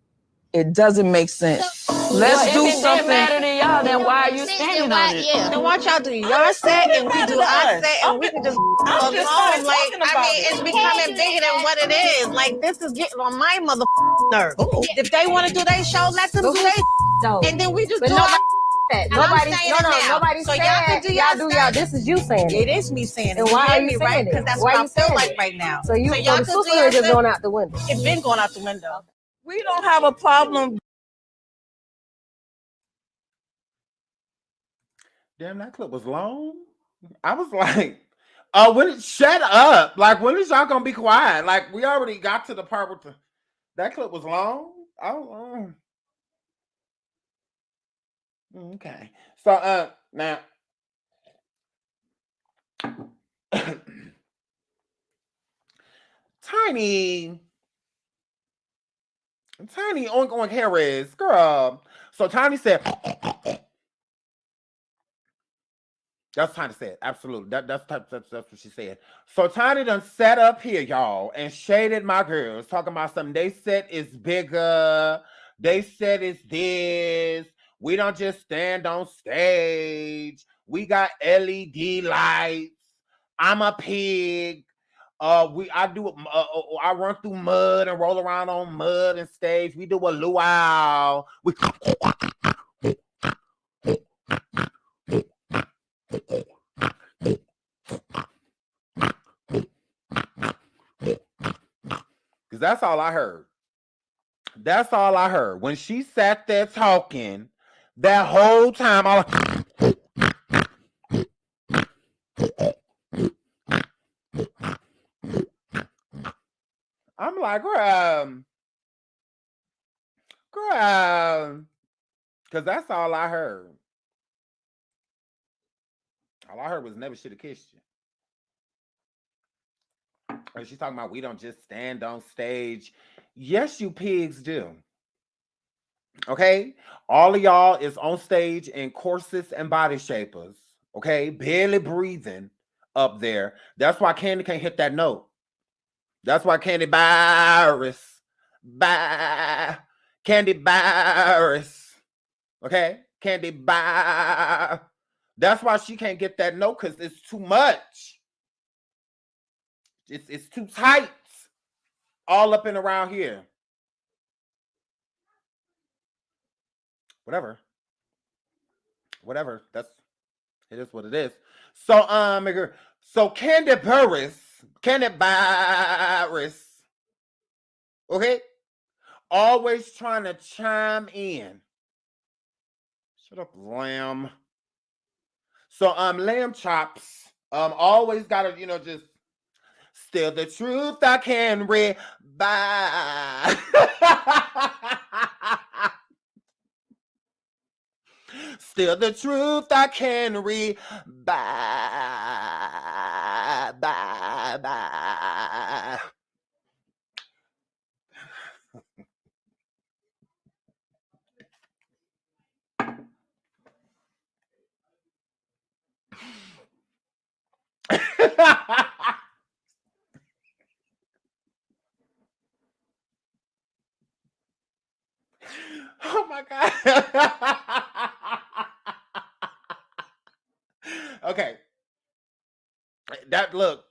It doesn't make sense. Let's do something. Matter to y'all, then why are you standing on it? Yeah. Then why y'all do your set and we do our set and we can just go home. It's becoming bigger than what it is. Like, this is getting on my mother nerve. If they want to do their show, let them do their and then we just do our Nobody so said y'all can do y'all y'all. This is you saying it. It is me saying it. And why are you saying right? it? Because that's Why what you I feel saying like it? right now. So y'all can the do sister your is just thing. going out the window. It's been going out the window. We don't have a problem. Damn, that clip was long. I was like, shut up. Like, when is y'all gonna be quiet? Like, we already got to the part with that clip was long. Okay. So now Tiny Oink Oink Harris, girl. So Tiny said, that's Tiny said, absolutely. That's what she said. So Tiny done sat up here, y'all, and shaded my girls, talking about something. They said it's bigger. They said it's this. We don't just stand on stage. We got LED lights. I'm a pig. I run through mud and roll around on mud and stage. We do a luau. Because that's all I heard. That's all I heard. When she sat there talking, that whole time, I'm like, girl, because that's all I heard. All I heard was never should have kissed you. And she's talking about we don't just stand on stage. Yes, you pigs do. Okay? All of y'all is on stage in corsets and body shapers. Okay? Barely breathing up there. That's why Candy can't hit that note. That's why Candy virus. Candy virus. Okay? Candy virus. That's why she can't get that note, because it's too much. It's too tight. All up and around here. Whatever. It is what it is. So Candy Burris, okay, always trying to chime in. Shut up, lamb. So lamb chops always gotta, just still the truth I can read by. Still the truth I can read by. Oh my God. Okay. That look.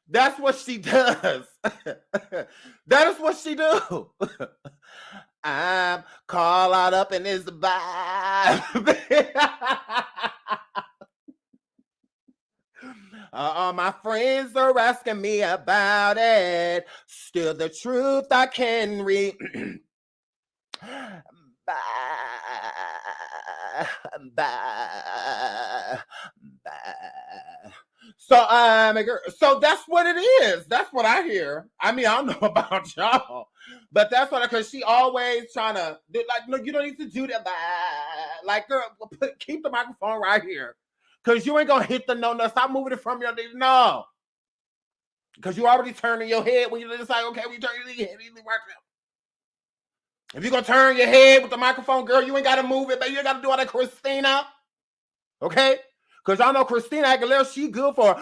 That's what she does. That is what she do. I'm call out up in this vibe. My friends are asking me about it. Still the truth I can read. So that's what it is. That's what I hear. I mean, I don't know about y'all, but that's what, because she always trying to do, like, no, you don't need to do that. Like, girl, keep the microphone right here, because you ain't gonna hit the no. Stop moving it from your no, because you already turning your head when you just like, okay, when you turn your head, you right now. If you're gonna turn your head with the microphone, girl, you ain't gotta move it, but you ain't gotta do all that Christina. Okay? Because y'all know Christina Aguilera, she good for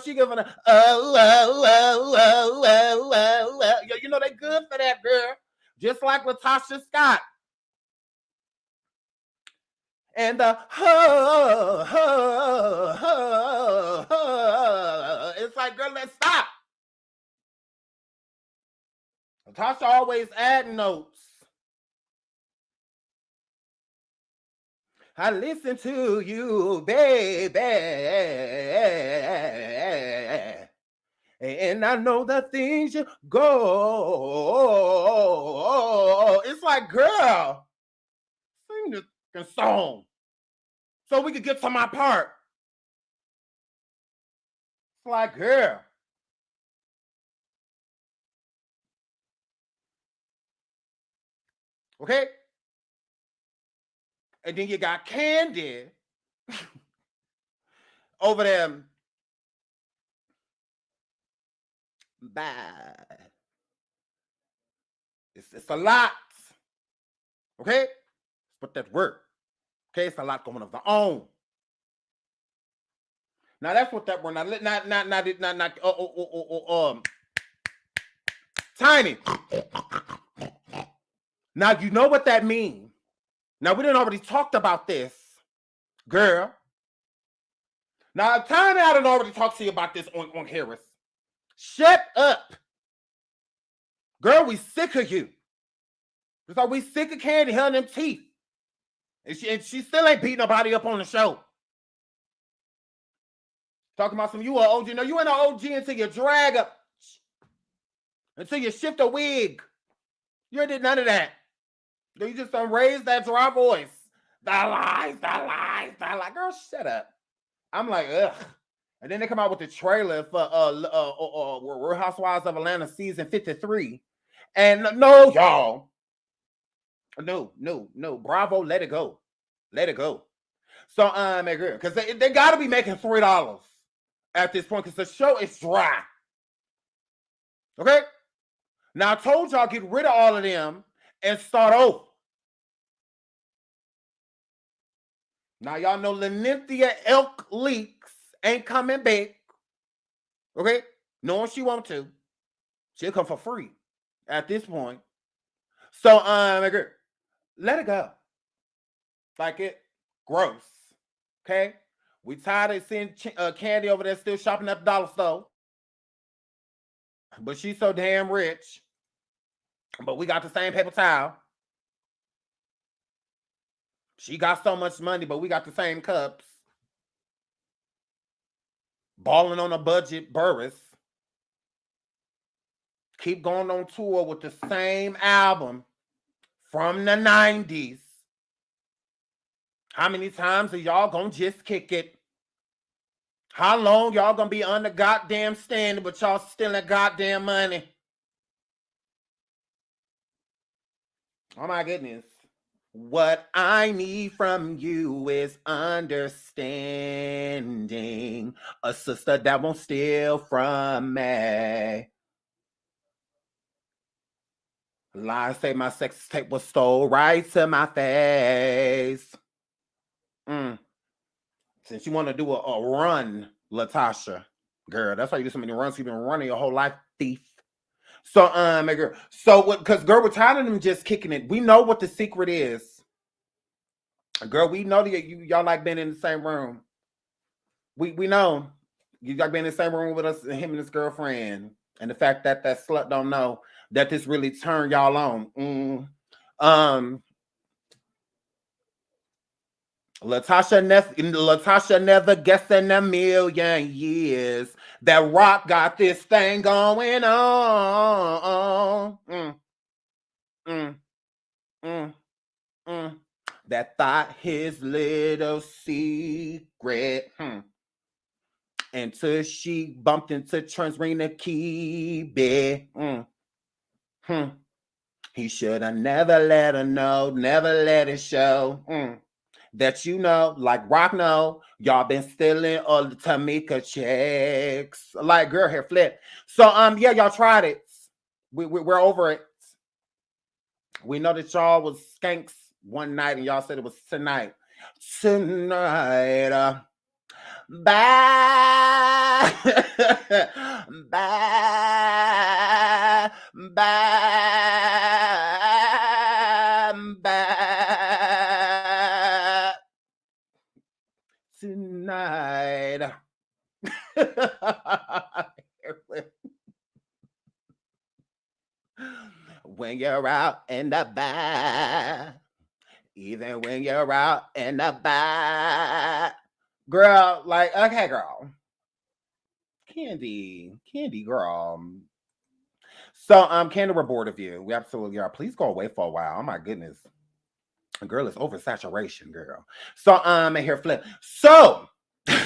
she good for the you know they good for that, girl. Just like Latasha Scott. And it's like, girl, let's stop. Latasha always adding notes. I listen to you, baby, and I know the things you go. It's like, girl, sing this song so we could get to my part. It's like, girl. Okay? And then you got Candy over there. Bad. It's a lot. Okay? Put that word. Okay, it's a lot going of the own. Now that's what that word. Not Tiny. Now you know what that means. Now we done already talked about this, girl. Now Tiny, I done already talked to you about this on Harris. Shut up, girl. We sick of you. It's like we sick of Candy, her and them teeth, and she still ain't beating nobody up on the show. Talking about some you are OG. No, you ain't an OG until you drag up, until you shift a wig. You ain't did none of that. You just don't raise that dry voice. The lies. Girl, shut up. I'm like, ugh. And then they come out with the trailer for Real Housewives of Atlanta season 53. And no, y'all. No. Bravo, let it go. So, because they got to be making $3 at this point because the show is dry. Okay? Now I told y'all get rid of all of them and start over. Now y'all know Lenithia Elk Leaks ain't coming back. Okay? Knowing she want to. She'll come for free at this point. So let it go. Like it gross. Okay? We tired of seeing Candy over there still shopping at the dollar store. But she's so damn rich. But we got the same paper towel. She got so much money, but we got the same cups. Balling on a budget, Burris. Keep going on tour with the same album from the 90s. How many times are y'all gonna just kick it? How long y'all gonna be on the goddamn stand, but y'all stealing goddamn money? Oh my goodness. What I need from you is understanding. A sister that won't steal from me. Lies say my sex tape was stole right to my face. Since you want to do a run, Latosha, girl, that's why you do so many runs. You've been running your whole life, thief. So, girl, so what? Because girl, we're tired of them just kicking it. We know what the secret is, girl. We know that y'all like being in the same room. We know you like being in the same room with us, him and his girlfriend, and the fact that that slut don't know that this really turned y'all on. Latosha never guessed in a million years that Rock got this thing going on. That thought his little secret. Until she bumped into Transrena Kebe. He should have never let her know, never let it show. That you know, like Rock know, y'all been stealing all the Tamika checks. Like girl hair flip. So yeah, y'all tried it. We're over it. We know that y'all was skanks one night and y'all said it was tonight. Tonight. Bye. Bye. Bye. Bye. Tonight. When you're out in the bar, even when you're out in the bar, girl, like, okay, girl. Candy, girl. So, Candy, we're bored of you. We absolutely are. Please go away for a while. Oh my goodness. Girl, it's oversaturation, girl. So, and here flip. So, now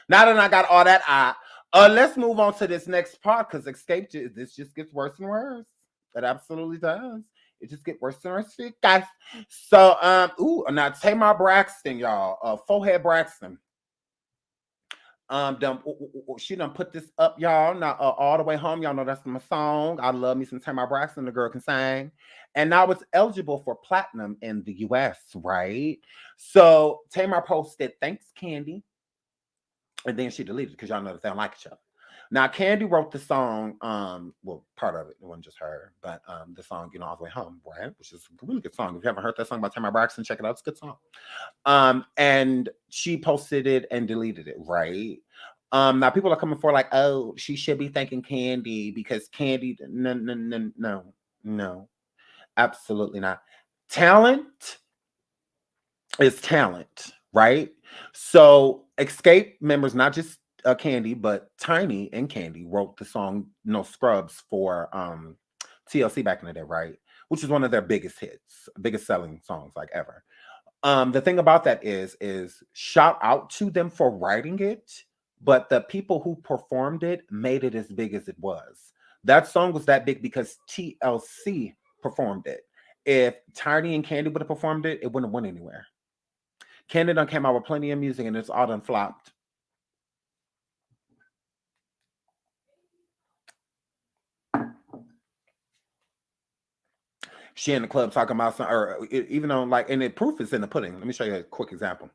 that I got all that let's move on to this next part because Escape, this just gets worse and worse. It absolutely does. It just gets worse and worse for you guys. So, now Tamar Braxton, y'all. Forehead Braxton. She done put this up, y'all. Now, all the way home, y'all know that's my song. I love me some Tamar Braxton. The girl can sing, and now it's eligible for platinum in the U.S. Right? So Tamar posted, "Thanks, Candy," and then she deleted it because y'all know that they don't like each other. Now, Candy wrote the song. Well, part of it wasn't just her, but the song, all the way home, right? Which is a really good song. If you haven't heard that song by Tamar Braxton, check it out. It's a good song. And she posted it and deleted it, right? Now people are coming for like, oh, she should be thanking Candy because Candy, no, absolutely not. Talent is talent, right? So Escape members, not just Candy, but Tiny and Candy wrote the song No Scrubs for TLC back in the day, right? Which is one of their biggest hits, biggest selling songs like ever. The thing about that is shout out to them for writing it, but the people who performed it made it as big as it was. That song was that big because TLC performed it. If Tiny and Candy would have performed it, it wouldn't have went anywhere. Candy done came out with plenty of music and it's all done flopped. She in the club talking about something, or even on like, and the proof is in the pudding. Let me show you a quick example.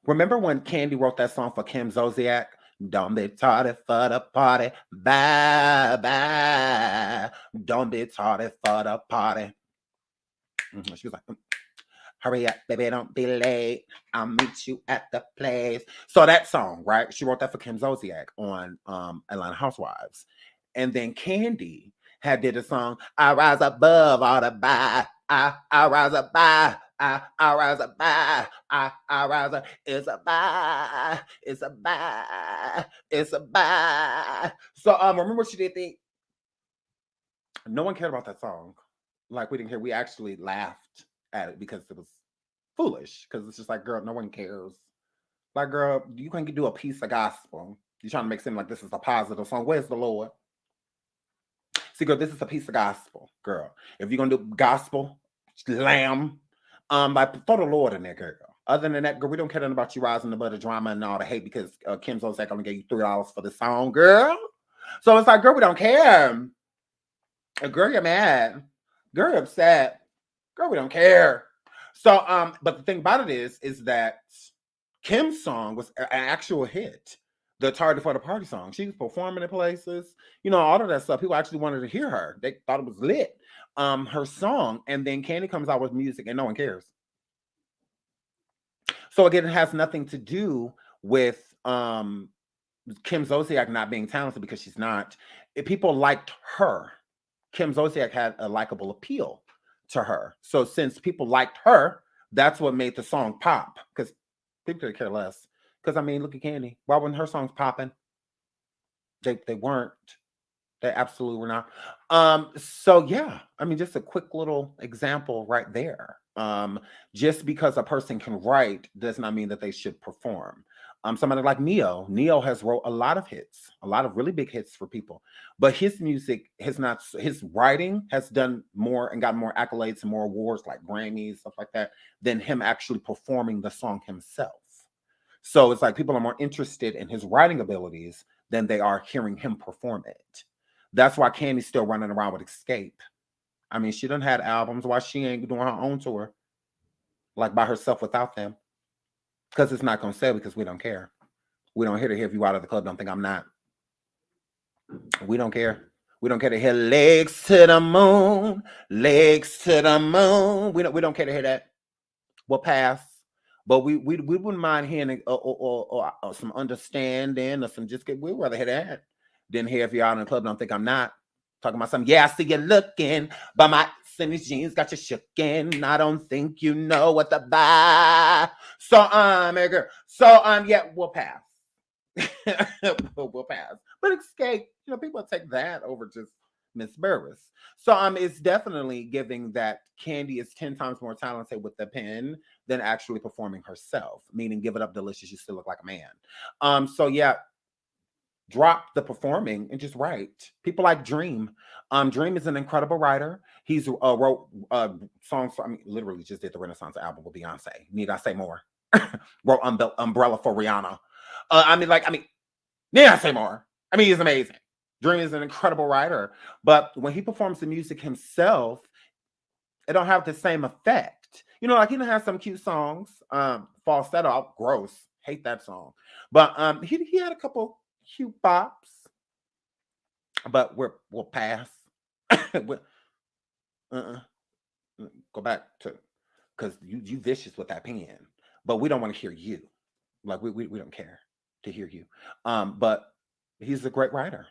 Remember when Candy wrote that song for Kim Zolciak? Don't be tardy for the party, bye bye. Don't be tardy for the party. She was like, hurry up, baby, don't be late. I'll meet you at the place. So that song, right? She wrote that for Kim Zolciak on Atlanta Housewives. And then Candy had did a song, I rise above all the bye. I rise above. I rise a bye. I rise a, it's a bye. It's a bye. It's a bye. So remember what she did think? No one cared about that song. Like we didn't care. We actually laughed at it because it was foolish. Because it's just like, girl, no one cares. Like, girl, you can do a piece of gospel. You're trying to make it seem like this is a positive song. Where's the Lord? See, girl, this is a piece of gospel, girl. If you're gonna do gospel, lamb, like throw the Lord in there, girl. Other than that, girl, we don't care about you rising above the drama and all the hate because Kim Zolciak only gave you $3 for the song, girl. So it's like, girl, we don't care. Girl, you're mad. Girl, you're upset. Girl, we don't care. So, but the thing about it is that Kim's song was an actual hit. The Tardy for the Party song. She was performing in places, you know, all of that stuff. People actually wanted to hear her. They thought it was lit. Her song, and then Candy comes out with music and no one cares. So again, it has nothing to do with Kim Zolciak not being talented because she's not. If people liked her, Kim Zolciak had a likable appeal to her. So since people liked her, that's what made the song pop. Because people could care less. Because I mean, look at Candy. Why weren't her songs popping? They weren't. They absolutely were not. So yeah, I mean, just a quick little example right there. Just because a person can write does not mean that they should perform. Somebody like Neo has wrote a lot of hits, a lot of really big hits for people, but his music has not, his writing has done more and got more accolades and more awards like Grammys, stuff like that, than him actually performing the song himself. So it's like people are more interested in his writing abilities than they are hearing him perform it. That's why Candy's still running around with Escape. I mean, she done had albums. Why she ain't doing her own tour, like by herself without them? Because it's not going to sell because we don't care. We don't here to hear if you out of the club. Don't think I'm not. We don't care. We don't care to hear legs to the moon, legs to the moon. We don't care to hear that. We'll pass. But we wouldn't mind hearing or some understanding or some just get. We'd rather hear that than hear if you're out in the club. Don't think I'm not talking about something. Yeah, I see you looking, but my Cindy's jeans got you shooken. I don't think you know what to buy. So girl. So yeah, we'll pass. we'll pass. But Escape, you know, people take that over just Miss Burris. So it's definitely giving that Candy is 10 times more talented with the pen than actually performing herself, meaning Give It Up Delicious, you still look like a man. So yeah, drop the performing and just write. People like Dream. Dream is an incredible writer. He's wrote songs for, I mean, literally just did the Renaissance album with Beyonce. Need I say more? Wrote Umbrella for Rihanna. Need I say more? I mean, he's amazing. Dream is an incredible writer, but when he performs the music himself, it don't have the same effect. You know, like he done have some cute songs. Falsetto, gross. Hate that song. But he had a couple cute bops. But we'll pass. Go back to, because you vicious with that pen. But we don't want to hear you. Like we don't care to hear you. But he's a great writer.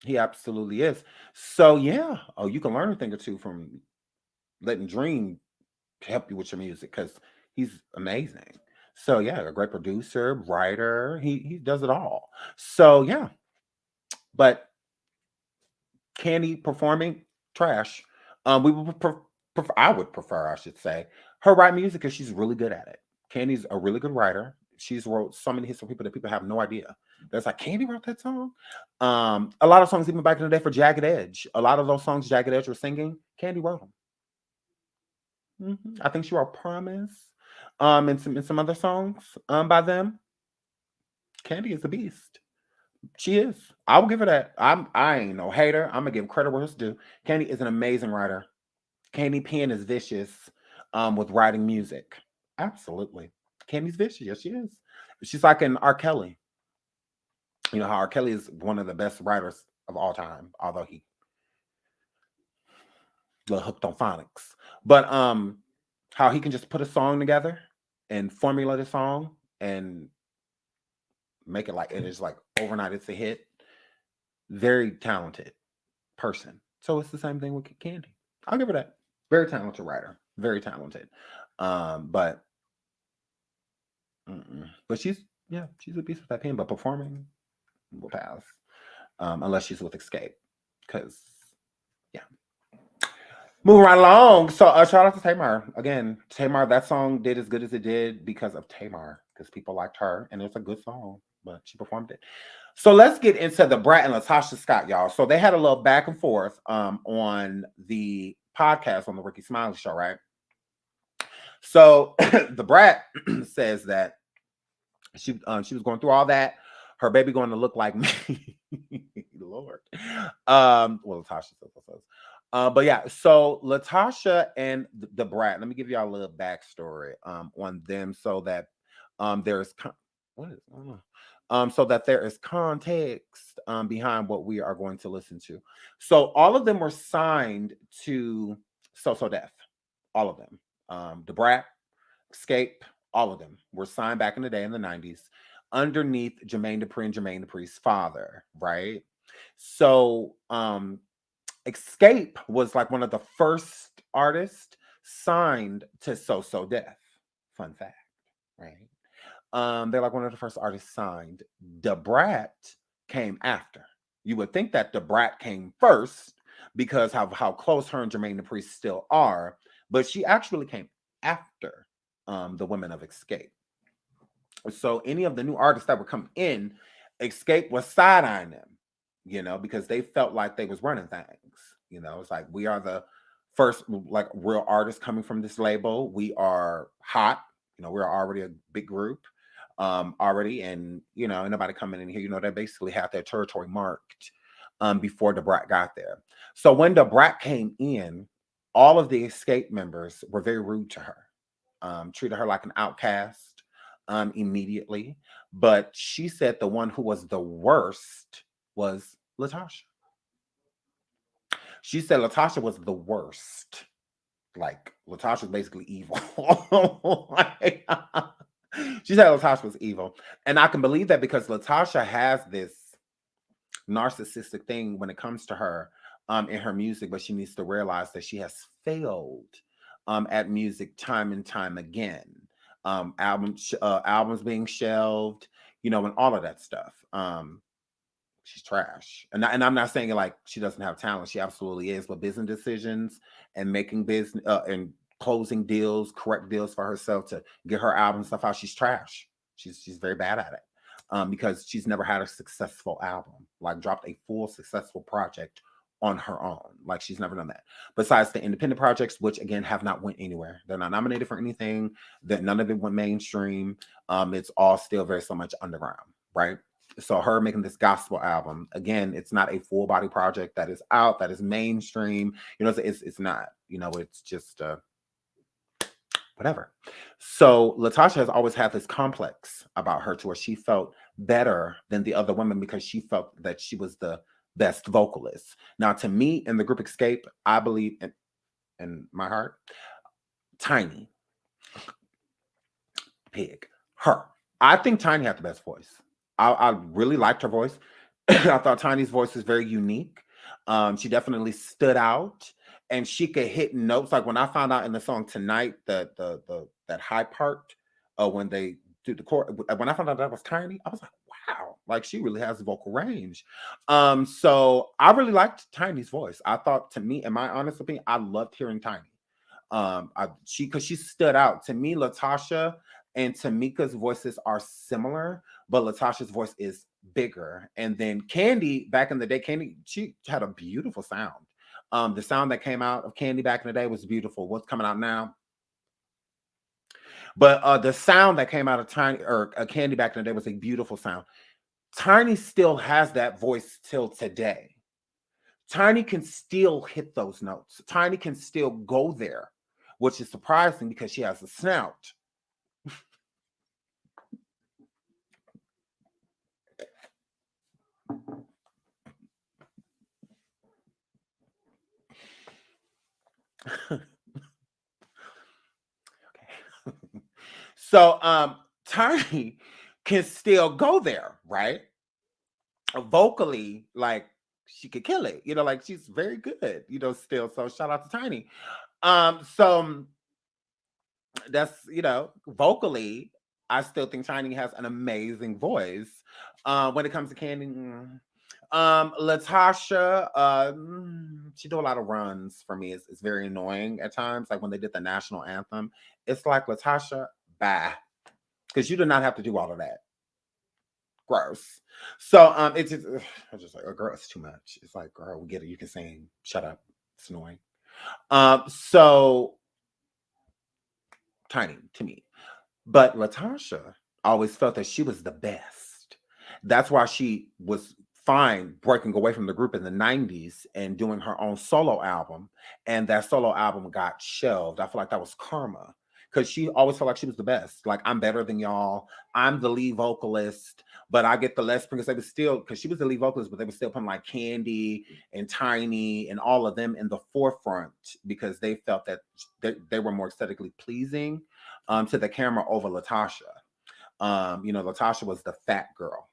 He absolutely is. So yeah. Oh, you can learn a thing or two from letting Dream help you with your music because he's amazing. So yeah, a great producer, writer. He does it all. So yeah. But Candy performing, trash. We would I would prefer, I should say, her write music because she's really good at it. Candy's a really good writer. She's wrote so many hits for people that people have no idea. There's like, Candy wrote that song. A lot of songs even back in the day for Jagged Edge. A lot of those songs Jagged Edge were singing, Candy wrote them. I think she wrote Promise. And some other songs by them. Candy is a beast. She is. I will give her that. I ain't no hater. I'm gonna give credit where it's due. Candy is an amazing writer. Candy Pen is vicious with writing music. Absolutely. Candy's vicious. Yes, she is. She's like an R. Kelly. You know how R. Kelly is one of the best writers of all time, although he a little hooked on phonics. But how he can just put a song together and formulate a song and make it like, and it's like overnight it's a hit. Very talented person. So it's the same thing with Candy. I'll give her that. Very talented writer. Very talented. But she's a piece of that pen. But performing will pass. Unless she's with Escape. Because moving right along. So shout out to Tamar. Again, Tamar, that song did as good as it did because of Tamar. Because people liked her. And it's a good song. But she performed it. So let's get into the Brat and Latosha Scott, y'all. So they had a little back and forth on the podcast on the Ricky Smiley show, right? So the Brat says that she was going through all that. Her baby going to look like me. Lord. Well, Latosha says. But yeah, so Latosha and the Brat, let me give y'all a little backstory on them so that there's so that there is context behind what we are going to listen to. So all of them were signed to So Def. All of them. The Brat, Escape, all of them were signed back in the day in the 90s underneath Jermaine Dupri and Jermaine Dupri's father, right? So Escape was like one of the first artists signed to So Def. Fun fact, right? They're like one of the first artists signed. The Brat came after. You would think that the Brat came first because of how close her and Jermaine Dupri still are, but she actually came after the women of Escape. So any of the new artists that were coming in, Escape was side-eyeing them, you know, because they felt like they was running things. You know, it's like, we are the first like real artists coming from this label. We are hot. You know, we're already a big group already, and you know, anybody coming in here, you know, they basically had their territory marked before the Brat got there. So when the Brat came in, all of the Escape members were very rude to her, treated her like an outcast immediately. But she said the one who was the worst was Latosha. She said Latosha was the worst. Like, Latosha was basically evil. She said Latosha was evil. And I can believe that because Latosha has this narcissistic thing when it comes to her in her music, but she needs to realize that she has failed at music time and time again. Albums being shelved, you know, and all of that stuff. She's trash. And I'm not saying like she doesn't have talent. She absolutely is. But business decisions and making business and closing deals, correct deals for herself to get her album stuff out, she's trash. She's very bad at it because she's never had a successful album, like dropped a full successful project on her own. Like, she's never done that. Besides the independent projects, which again have not went anywhere. They're not nominated for anything. That none of it went mainstream. It's all still very so much underground, right? So her making this gospel album, again, it's not a full body project that is out, that is mainstream. You know, it's not, you know, it's just whatever. So Latosha has always had this complex about her to where she felt better than the other women because she felt that she was the best vocalist. Now, to me, in the group Escape, I believe in my heart, Tiny, Pig, her. I think Tiny had the best voice. I really liked her voice. I thought Tiny's voice is very unique. She definitely stood out, and she could hit notes. Like when I found out in the song Tonight that that high part when they do the chord, when I found out that was Tiny, I was like, wow, like she really has vocal range. So I really liked Tiny's voice. I thought, to me, in my honest opinion, I loved hearing Tiny. Because she stood out. To me, Latosha and Tamika's voices are similar, but Latosha's voice is bigger. And then Candy, back in the day, Candy, she had a beautiful sound. The sound that came out of Candy back in the day was beautiful. What's coming out now? But the sound that came out of Tiny or Candy back in the day was a beautiful sound. Tiny still has that voice till today. Tiny can still hit those notes. Tiny can still go there, which is surprising because she has a snout. So Tiny can still go there, right? Vocally, like she could kill it, you know, like she's very good, you know, still. So shout out to Tiny. So that's, you know, vocally, I still think Tiny has an amazing voice. When it comes to Candy, Latasha, she do a lot of runs for me. It's very annoying at times. Like when they did the national anthem, it's like, Latasha, bye, because you do not have to do all of that. Gross. So it's just, I just like, oh, girl, it's too much. It's like, girl, we get it. You can sing. Shut up. It's annoying. So Tiny to me. But Latasha always felt that she was the best. That's why she was fine breaking away from the group in the 90s and doing her own solo album. And that solo album got shelved. I feel like that was karma, because she always felt like she was the best. Like, I'm better than y'all. I'm the lead vocalist, but I get the less, because they were still, because she was the lead vocalist, but they were still putting like Candy and Tiny and all of them in the forefront because they felt that they were more aesthetically pleasing to the camera over Latasha. You know, Latasha was the fat girl,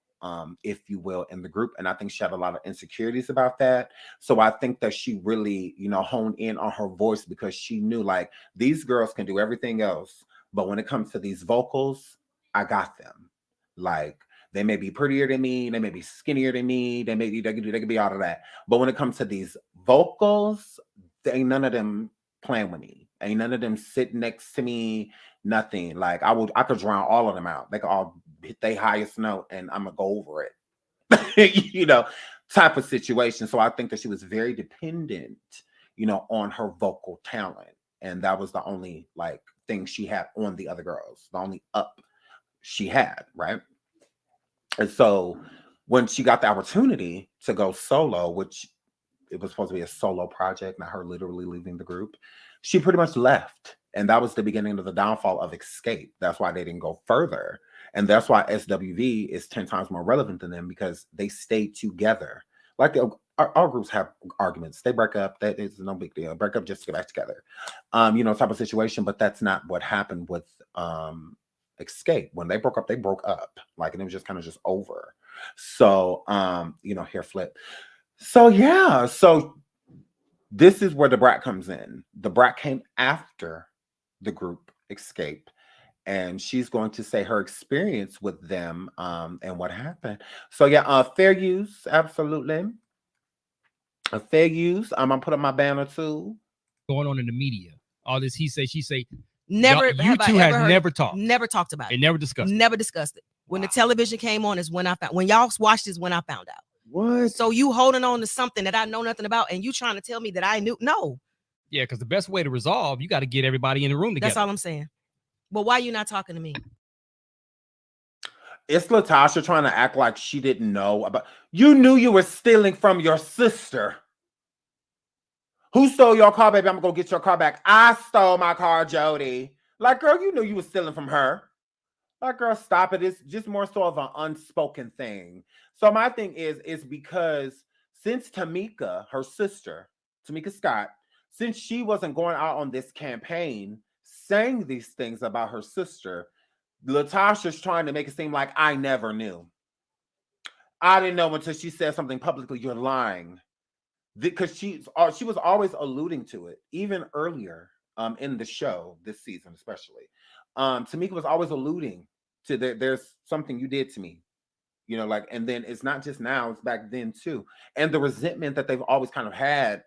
if you will, in the group. And I think she had a lot of insecurities about that. So I think that she really, you know, honed in on her voice, because she knew, like, these girls can do everything else, but when it comes to these vocals, I got them. Like, they may be prettier than me, they may be skinnier than me, they could be all of that. But when it comes to these vocals, ain't none of them playing with me. Ain't none of them sit next to me. Nothing. Like, I could drown all of them out. They could all hit their highest note and I'm gonna go over it. You know, type of situation. So I think that she was very dependent, you know, on her vocal talent. And that was the only, like, thing she had on the other girls. The only up she had, right? And so when she got the opportunity to go solo, which it was supposed to be a solo project, not her literally leaving the group, she pretty much left. And that was the beginning of the downfall of Escape. That's why they didn't go further. And that's why SWV is 10 times more relevant than them, because they stayed together. Like, our groups have arguments. They break up. That is no big deal. Break up just to get back together. You know, type of situation. But that's not what happened with Escape. When they broke up, they broke up. Like, and it was just kind of just over. So, you know, hair flip. So, yeah. So this is where the Brat comes in. The Brat came after the group Escape, and she's going to say her experience with them and what happened. So yeah, fair use, absolutely. Fair use. I'm gonna put up my banner too. Going on in the media, all this he say, she say. Never. You two have never talked. Never talked about it. And never discussed. Never discussed it. When the television came on is when I found. When y'all watched is when I found out. What? So you holding on to something that I know nothing about, and you trying to tell me that I knew? No. Yeah, because the best way to resolve, you got to get everybody in the room together. That's all I'm saying. But why are you not talking to me? It's Latasha trying to act like she didn't know about. You knew you were stealing from your sister. Who stole your car, baby? I'm gonna go get your car back. I stole my car, Jody. Like, girl, you knew you were stealing from her. Like, girl, stop it. It's just more so of an unspoken thing. So my thing is because since Tamika, her sister, Tamika Scott, since she wasn't going out on this campaign saying these things about her sister, Latasha's trying to make it seem like I never knew. I didn't know until she said something publicly. You're lying. Because she was always alluding to it, even earlier in the show this season, especially. Tamika was always alluding to there's something you did to me, you know, like, and then it's not just now, it's back then too. And the resentment that they've always kind of had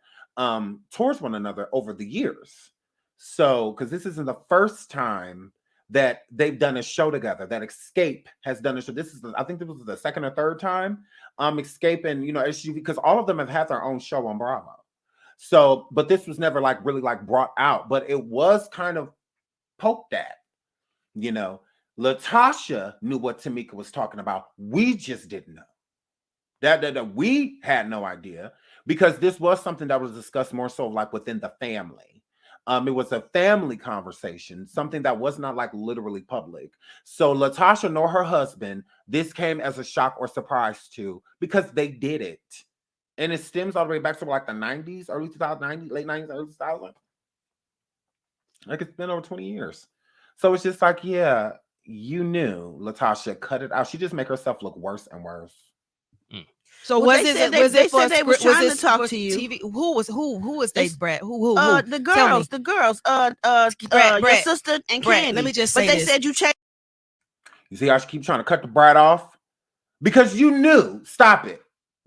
towards one another over the years. So, because this isn't the first time that they've done a show together, that Escape has done a show. I think this was the second or third time Escape and, you know, SUV, because all of them have had their own show on Bravo. So, but this was never like really like brought out, but it was kind of poked at, you know. Latasha knew what Tamika was talking about. We just didn't know. That we had no idea. because this was something that was discussed more so like within the family. It was a family conversation, something that was not like literally public. So Latasha nor her husband, this came as a shock or surprise to, because they did it. And it stems all the way back to like the 90s, early 2090s, late 90s, early 2000s. Like it's been over 20 years. So it's just like, yeah, you knew Latasha cut it out. She just make herself look worse and worse. So Well, was they it? said Was they it for said they was script? Was trying it to talk for to you. TV? Who was they, Brat? Who? The girls, Brat, your sister and Brat, Candy. let me just but say they this. said you changed. You see how she keep trying to cut the Brat off? Because you knew. Stop it.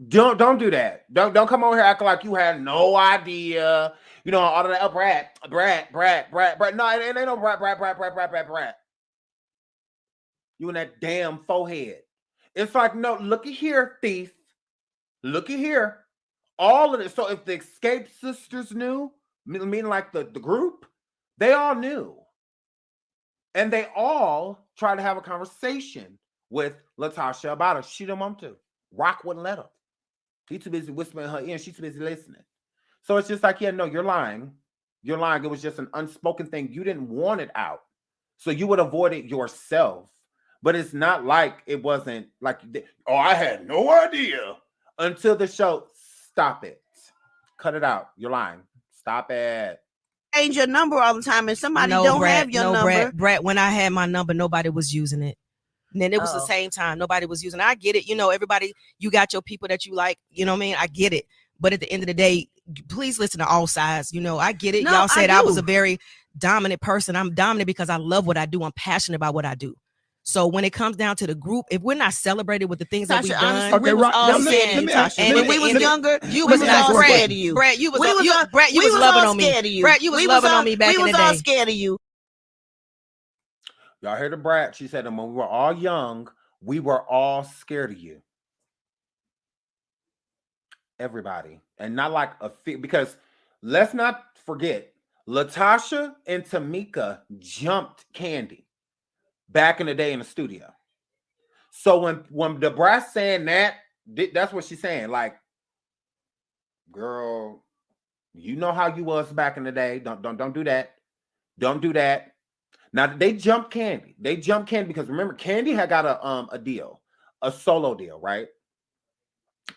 Don't do that. Don't come over here acting like you had no idea. You know, all of that Brat. No, it ain't no Brat. You and that damn forehead. It's like, no, looky here, thief. Looky here. All of this. So if the Escape Sisters knew, meaning like the group, they all knew. And they all tried to have a conversation with Latasha about it. She didn't want to. Rock wouldn't let her. He too busy whispering her in. She's too busy listening. So it's just like, yeah, no, you're lying. You're lying. It was just an unspoken thing. You didn't want it out. So you would avoid it yourself. But it's not like it wasn't like, oh, I had no idea until the show. Stop it. Cut it out. You're lying. Stop it. Change your number all the time, and somebody don't have your number. Brat, when I had my number, nobody was using it. And then it was the same time. Nobody was using it. I get it. You know, everybody, you got your people that you like. You know what I mean? I get it. But at the end of the day, please listen to all sides. You know, I get it. No, Y'all said I I do. was a very dominant person. I'm dominant because I love what I do. I'm passionate about what I do. So when it comes down to the group, if we're not celebrated with the things that we've Tasha, done, honestly, we was all scared of you, Tasha. and When we was younger, you we was was not all Brat. scared of you. Brat, you was We was all- Brat, you we was was loving all on me. scared of you. Brat, you was We was loving all- on me back we in the was all day. scared of you. Y'all heard the Brat. She said, when we were all young, we were all scared of you. Everybody. And not like a because let's not forget, Latasha and Tamika jumped Candy back in the day in the studio. So when the Brat saying that, that's what she's saying. Like, girl, you know how you was back in the day. Don't do that. Don't do that. Now they jumped Candy. They jumped Candy because remember, Candy had got a deal, a solo deal, right?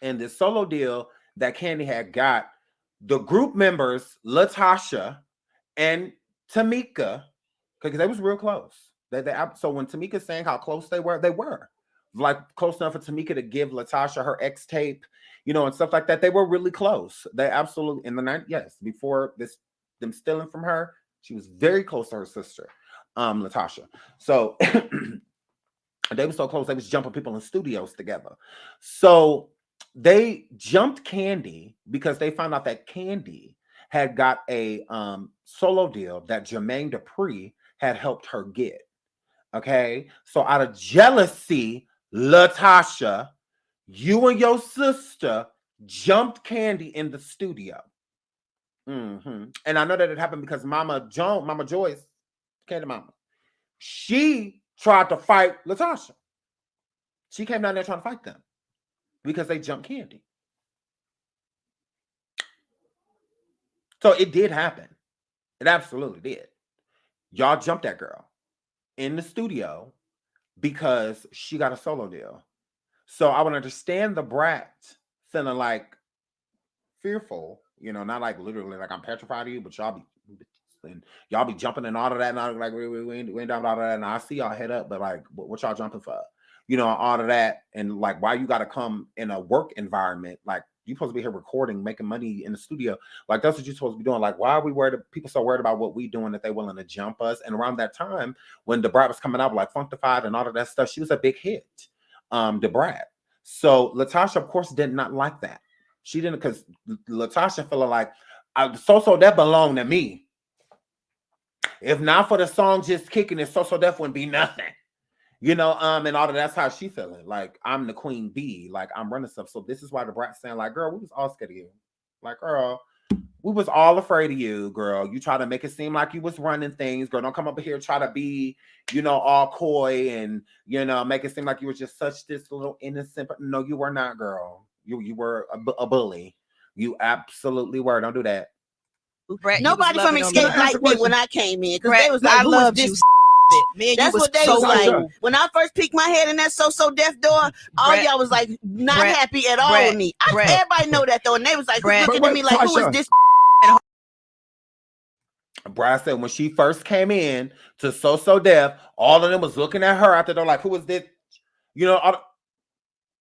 And this solo deal that Candy had got, the group members, Latasha and Tamika, because they was real close. So when Tamika saying how close they were like close enough for Tamika to give Latasha her X tape, you know, and stuff like that. They were really close. They absolutely in the 90s, yes, before them stealing from her, she was very close to her sister, Latasha. So they were so close, they was jumping people in studios together. So they jumped Candy because they found out that Candy had got a solo deal that Jermaine Dupri had helped her get. Okay, so out of jealousy, Latasha, you and your sister jumped Candy in the studio. And I know that it happened because Mama Joyce, Candy Mama, she tried to fight Latasha. She came down there trying to fight them because they jumped Candy. So it did happen. It absolutely did. Y'all jumped that girl in the studio because she got a solo deal. So I would understand the Brat feeling like fearful, you know, not like literally like I'm petrified of you, but y'all be jumping and all of that, and I'm like we ain't down all of that, and I see y'all head up, but like what y'all jumping for? You know, all of that, and like why you got to come in a work environment? Like you supposed to be here recording, making money in the studio. Like that's what you're supposed to be doing. Like why are we worried? People so worried about what we doing that they willing to jump us? And around that time when the Brat was coming out, like Funkified and all of that stuff, she was a big hit. The Brat. So Latasha, of course, did not like that. She didn't, because Latasha feeling like So that belonged to me. If not for the song just kicking it, So Def wouldn't be nothing. You know, and all of that's how she feeling. Like, I'm the queen bee. Like, I'm running stuff. So this is why the Brat's saying, like, girl, we was all scared of you. Like, girl, we was all afraid of you, girl. You try to make it seem like you was running things. Girl, don't come up here try to be, you know, all coy and, you know, make it seem like you were just such this little innocent. But no, you were not, girl. You were a bully. You absolutely were. Don't do that. Brat, Nobody from Escape liked me when I came in because they was like, I "Who loved is you. this?" Me and That's you was what they so was like. cool. When I first peeked my head in that so deaf door, all Brat, y'all was like not Brat, happy at all Brat, with me. Brat. Everybody know that though, and they was like Brat. looking at me like, "Who is this?" Brad said when she first came in to So Deaf, all of them was looking at her after they're like, who is this? You know,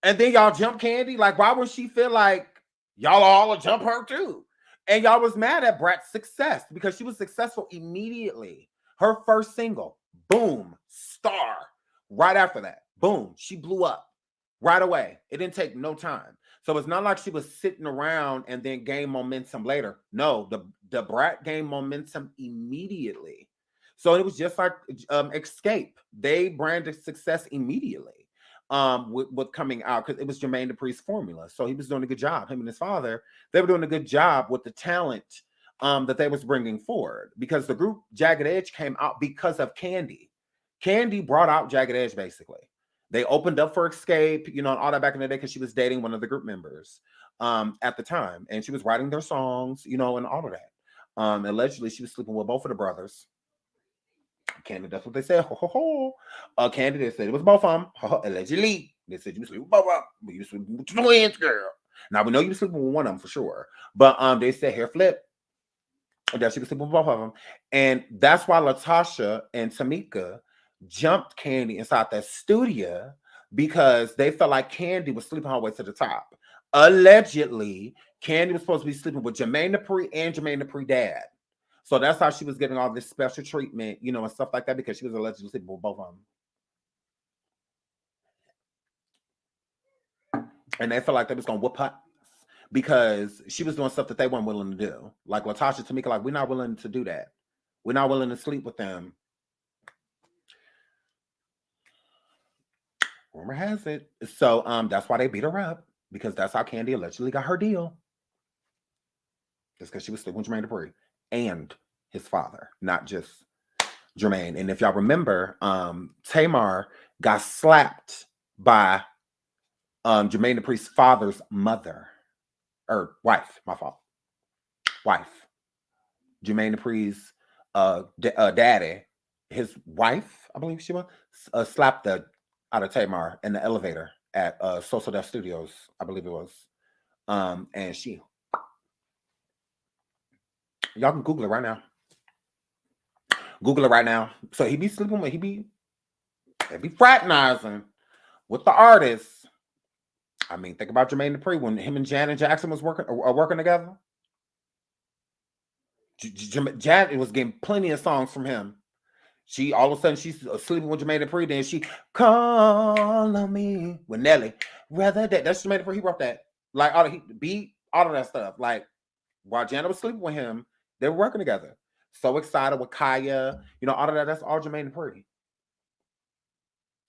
and then y'all jump Candy. Like, why would she feel like y'all all will jump her too? And y'all was mad at Brat's success because she was successful immediately. Her first single, boom, star. Right after that, boom, she blew up right away. It didn't take no time. So it's not like she was sitting around and then gained momentum later. No, the Brat gained momentum immediately. So it was just like Escape. They branded success immediately with coming out because it was Jermaine Dupri's formula. So he was doing a good job. Him and his father, they were doing a good job with the talent that they was bringing forward because the group Jagged Edge came out because of Candy. Candy brought out Jagged Edge basically. They opened up for Escape, you know, and all that back in the day because she was dating one of the group members at the time. And she was writing their songs, you know, and all of that. Allegedly, she was sleeping with both of the brothers. Candy, that's what they said. Ho, ho, ho. Candy, they said it was both of them. Allegedly. They said you was sleeping with both of them. But you was sleeping with twins, girl. Now, we know you were sleeping with one of them for sure. But they said hair flip. That she was sleeping with both of them. And that's why Lastosha and Tamika jumped Candy inside that studio because they felt like Candy was sleeping her way to the top. Allegedly, Candy was supposed to be sleeping with Jermaine Dupri and Jermaine Dupri dad. So that's how she was getting all this special treatment, you know, and stuff like that because she was allegedly sleeping with both of them. And they felt like they was going to whoop her because she was doing stuff that they weren't willing to do. Like Lastosha, Tamika, like, we're not willing to do that. We're not willing to sleep with them. Rumor has it. So that's why they beat her up because that's how Candy allegedly got her deal. Just because she was sleeping with Jermaine Dupri and his father, not just Jermaine. And if y'all remember, Tamar got slapped by Jermaine Dupri's father's mother or wife. My fault. Wife. Jermaine Dupri's daddy, his wife, I believe she was, slapped the out of Tamar in the elevator at So Deaf Studios, I believe it was. And she, y'all can Google it right now. Google it right now. So he be sleeping with, he be fraternizing with the artists. I mean, think about Jermaine Dupri when him and Janet Jackson was working together. Janet was getting plenty of songs from him. She all of a sudden she's sleeping with Jermaine Dupri, then she call on me with Nelly. Rather that that's Jermaine Dupri. He wrote that. Like all the beat, all of that stuff. Like while Janet was sleeping with him, they were working together. So excited with Kaya, you know, all of that. That's all Jermaine Dupri.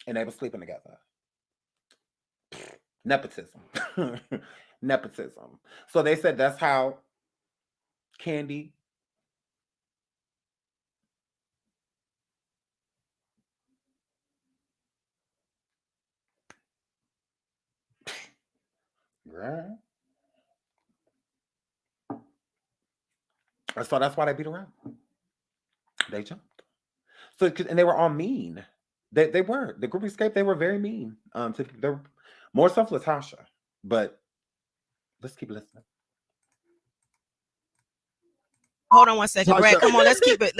And they were sleeping together. Nepotism. Nepotism. So they said that's how Candy right. So that's why they beat around. They jumped. So and they were all mean. They were the group Escape. They were very mean. They were more stuff with Lastosha, but let's keep listening. Hold on one second, Brat. Come on, let's keep it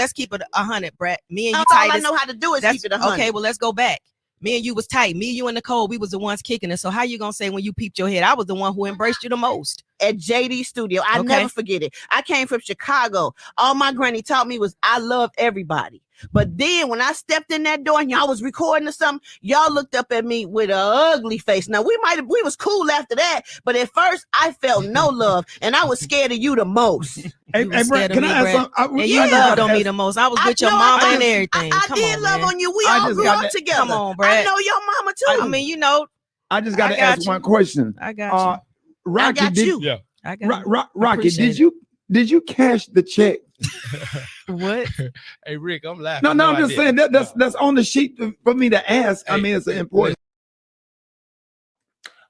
100, Brat. Me and you tight. All I know how to do is keep it 100. Okay, well, let's go back. Me and you was tight. Me, you, and Nicole, we was the ones kicking it. So how you gonna say when you peeped your head, I was the one who embraced you the most? At JD Studio. I never forget it. I came from Chicago. All my granny taught me was I love everybody. But then when I stepped in that door and y'all was recording or something, y'all looked up at me with an ugly face. Now we was cool after that, but at first I felt no love and I was scared of you the most. Hey, Brat, can I ask something? And you loved on me the most. I was with your mama and everything. I did love on you. We all grew up together. Come on, Brat. I know your mama too. I mean, you know. I just got to ask one question. I got you. Rocky, I got you. Yeah. I got Rocky, did you cash the check? What? Hey, Rick, I'm laughing. No, I'm just saying that's on the sheet for me to ask. I mean, it's important.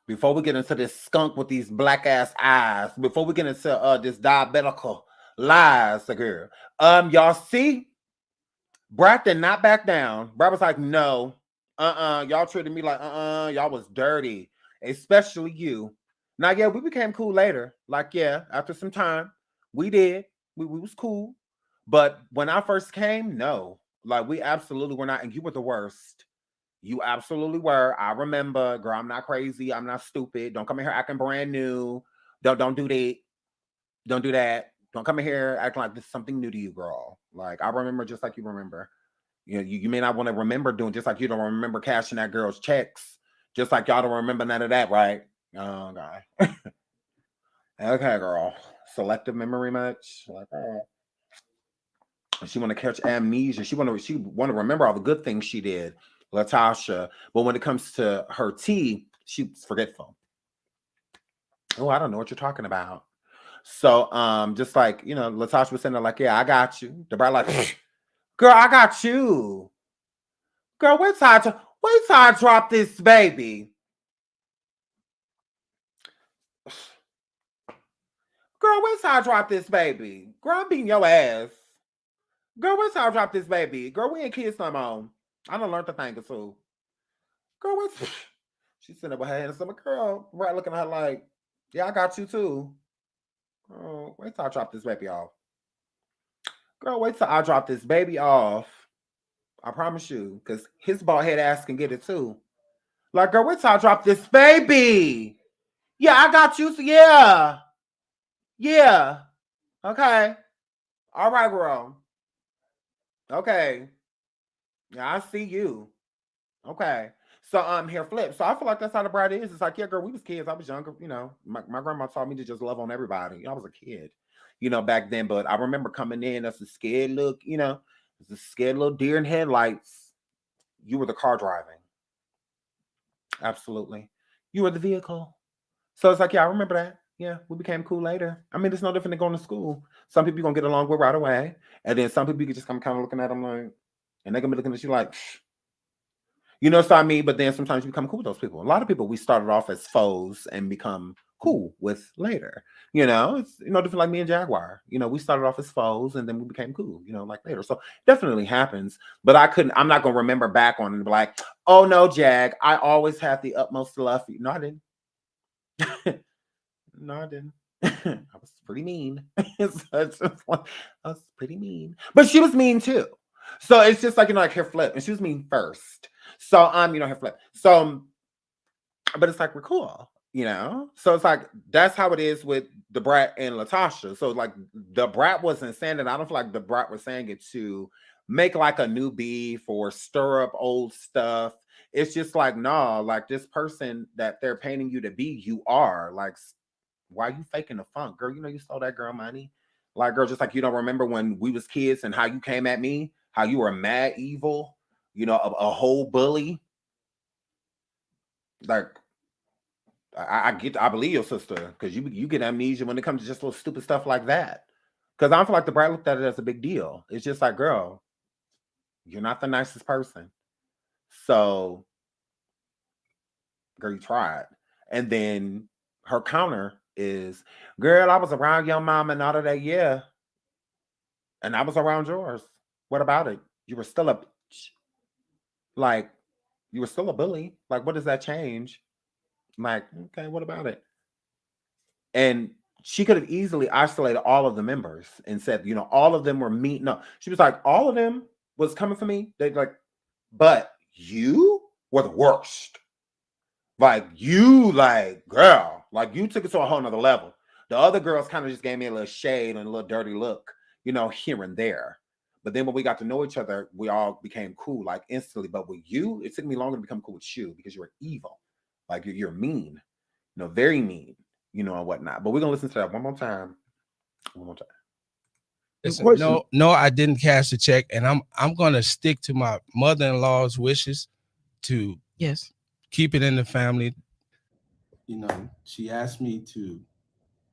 before we get into this skunk with these black ass eyes, before we get into this diabetical lies, girl. Y'all see, Brat did not back down. Brat was like, no, y'all treated me like, y'all was dirty, especially you. Now, yeah, we became cool later. Like, yeah, after some time, we did. We was cool. But when I first came, no, like we absolutely were not, and you were the worst. You absolutely were. I remember, girl. I'm not crazy. I'm not stupid. Don't come in here acting brand new. Don't do that. Don't do that. Don't come in here acting like this is something new to you, girl. Like I remember, just like you remember. You know, you may not want to remember doing just like you don't remember cashing that girl's checks, just like y'all don't remember none of that, right? Oh God. Okay, girl. Selective memory much? Like, she want to catch amnesia. She want to remember all the good things she did, Lastosha. But when it comes to her tea, she's forgetful. Oh, I don't know what you're talking about. So, just like Lastosha was saying, like, yeah, I got you. The Brat like, girl, I got you. Girl, wait till I drop this baby. Girl, wait till I drop this baby. Girl, I'm beating your ass. Girl, wait till I drop this baby. Girl, we ain't kids no more. I done learned the thing or two. Girl, wait. She's sitting up with her hands. Girl, Brat looking at her like, yeah, I got you too. Girl, wait till I drop this baby off. Girl, wait till I drop this baby off. I promise you, because his bald head ass can get it too. Like, girl, wait till I drop this baby. Yeah, I got you. So yeah. Yeah. Okay. All right, girl. Okay. Yeah, I see you. Okay. So here flip. So I feel like that's how the Brat is. It's like, yeah, girl, we was kids. I was younger. My grandma taught me to just love on everybody. I was a kid, back then. But I remember coming in as a scared look, as a scared little deer in headlights. You were the car driving. Absolutely. You were the vehicle. So it's like, yeah, I remember that. Yeah, we became cool later. I mean, it's no different than going to school. Some people you're going to get along with right away. And then some people you can just come kind of looking at them like, and they're going to be looking at you like, so I mean, but then sometimes you become cool with those people. A lot of people we started off as foes and become cool with later. It's different like me and Jaguar. We started off as foes and then we became cool, like later. So definitely happens. But I'm not going to remember back on it and be like, oh no, Jag, I always had the utmost love for you. No, I didn't. No, I didn't. I was pretty mean. I was pretty mean. But she was mean too. So it's just like, like her flip. And she was mean first. So, her flip. So, but it's like, we're cool, So it's like, that's how it is with the Brat and Lastosha. So like the Brat wasn't saying it. I don't feel like the Brat was saying it to make like a new beef or stir up old stuff. It's just like, no, like this person that they're painting you to be, you are like, why are you faking the funk, girl? You stole that girl money. Like, girl, just like you don't remember when we was kids and how you came at me, how you were mad evil, a whole bully. Like, I believe your sister, because you get amnesia when it comes to just little stupid stuff like that. Because I don't feel like the Brat looked at it as a big deal. It's just like, girl, you're not the nicest person. So, girl, you tried. And then her counter is, girl, I was around your mom and all of that, yeah. And I was around yours. What about it? You were still a bitch. Like, you were still a bully. Like, what does that change? Like, okay, what about it? And she could have easily isolated all of the members and said, all of them were mean. No, she was like, all of them was coming for me. They like, but you were the worst. Like, you, like, girl, like, you took it to a whole nother level. The other girls kind of just gave me a little shade and a little dirty look, here and there. But then when we got to know each other, we all became cool, like, instantly. But with you, it took me longer to become cool with you because you were evil. Like, you're mean, very mean, and whatnot. But we're going to listen to that one more time. One more time. Listen, no, I didn't cash the check. And I'm going to stick to my mother-in-law's wishes to keep it in the family. She asked me to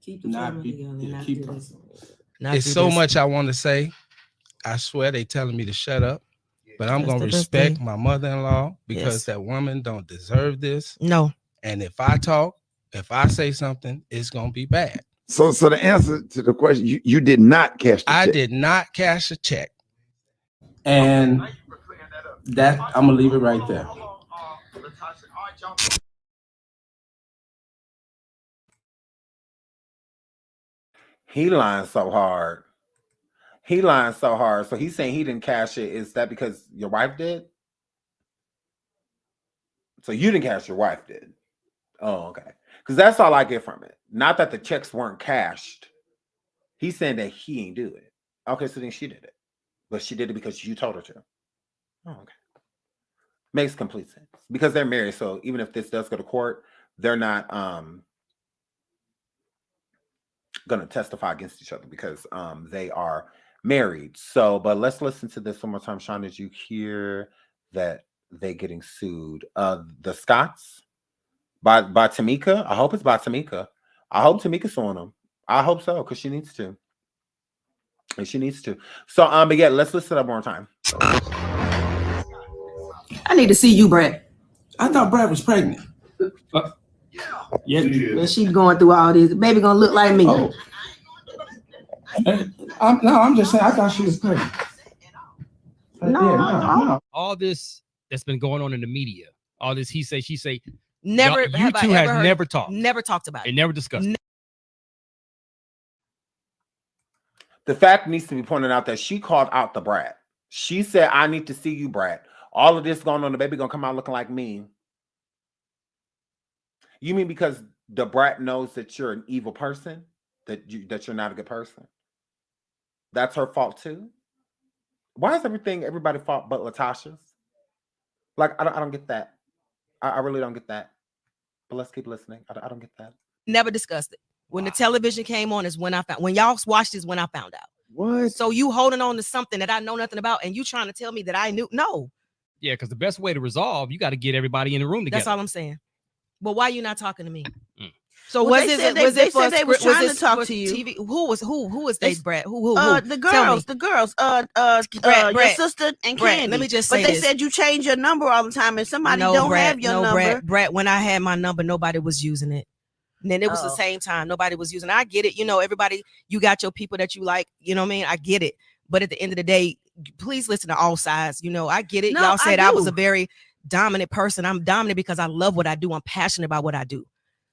keep the family together. Keep It's so much I want to say. I swear they telling me to shut up. But I'm going to respect my mother-in-law because that woman don't deserve this. No. And if I talk, if I say something, it's gonna be bad. So the answer to the question, you did not cash the check. I did not cash a check. And that I'm gonna leave it right there. He lying so hard. He lying so hard. So he's saying he didn't cash it. Is that because your wife did? So you didn't cash, your wife did. Oh, okay. Because that's all I get from it. Not that the checks weren't cashed. He's saying that he ain't do it. Okay, so then she did it. But she did it because you told her to. Oh, okay. Makes complete sense. Because they're married. So even if this does go to court, they're not gonna testify against each other because they are married. So, but let's listen to this one more time. Sean, did you hear that they getting sued? The Scotts by Tamika. I hope it's by Tamika. I hope Tamika's suing them. I hope so, because she needs to. And she needs to. So but yeah, let's listen to that one more time. I need to see you, Brat. I thought Brat was pregnant. Yeah, when she's going through all this, baby gonna look like me. Oh. I'm just saying, I thought she was pregnant. No. All this that's been going on in the media, all this he say, she say, Never. you have two I have ever heard, never talked. Never talked about it. And never discussed it. The fact needs to be pointed out that she called out the Brat. She said, I need to see you, Brat. All of this going on, the baby gonna come out looking like me. You mean because the Brat knows that you're an evil person? That you're not a good person? That's her fault too? Why is everybody fault but Latosha's? Like, I don't get that. I really don't get that. But let's keep listening. I don't get that. Never discussed it. When the television came on is when I found, when y'all watched this, when I found out. What? So you holding on to something that I know nothing about and you trying to tell me that I knew? No. Yeah, because the best way to resolve, you got to get everybody in the room together. That's all I'm saying. But why you not talking to me? So Well, was they it? said Was they it for said they was script? trying Was to talk for to you. TV? Who was they, Brat? Who? The girls, your Brat. sister and Brat, Candy. let me just but say they this. said you change your number all the time, and somebody No, don't Brat, have your no, number. Brat, when I had my number, nobody was using it. And then it was the same time. Nobody was using it. I get it. You know, everybody, you got your people that you like. You know what I mean? I get it. But at the end of the day, please listen to all sides. You know, I get it. No, Y'all said I was do. a very dominant person. I'm dominant because I love what I do. I'm passionate about what I do.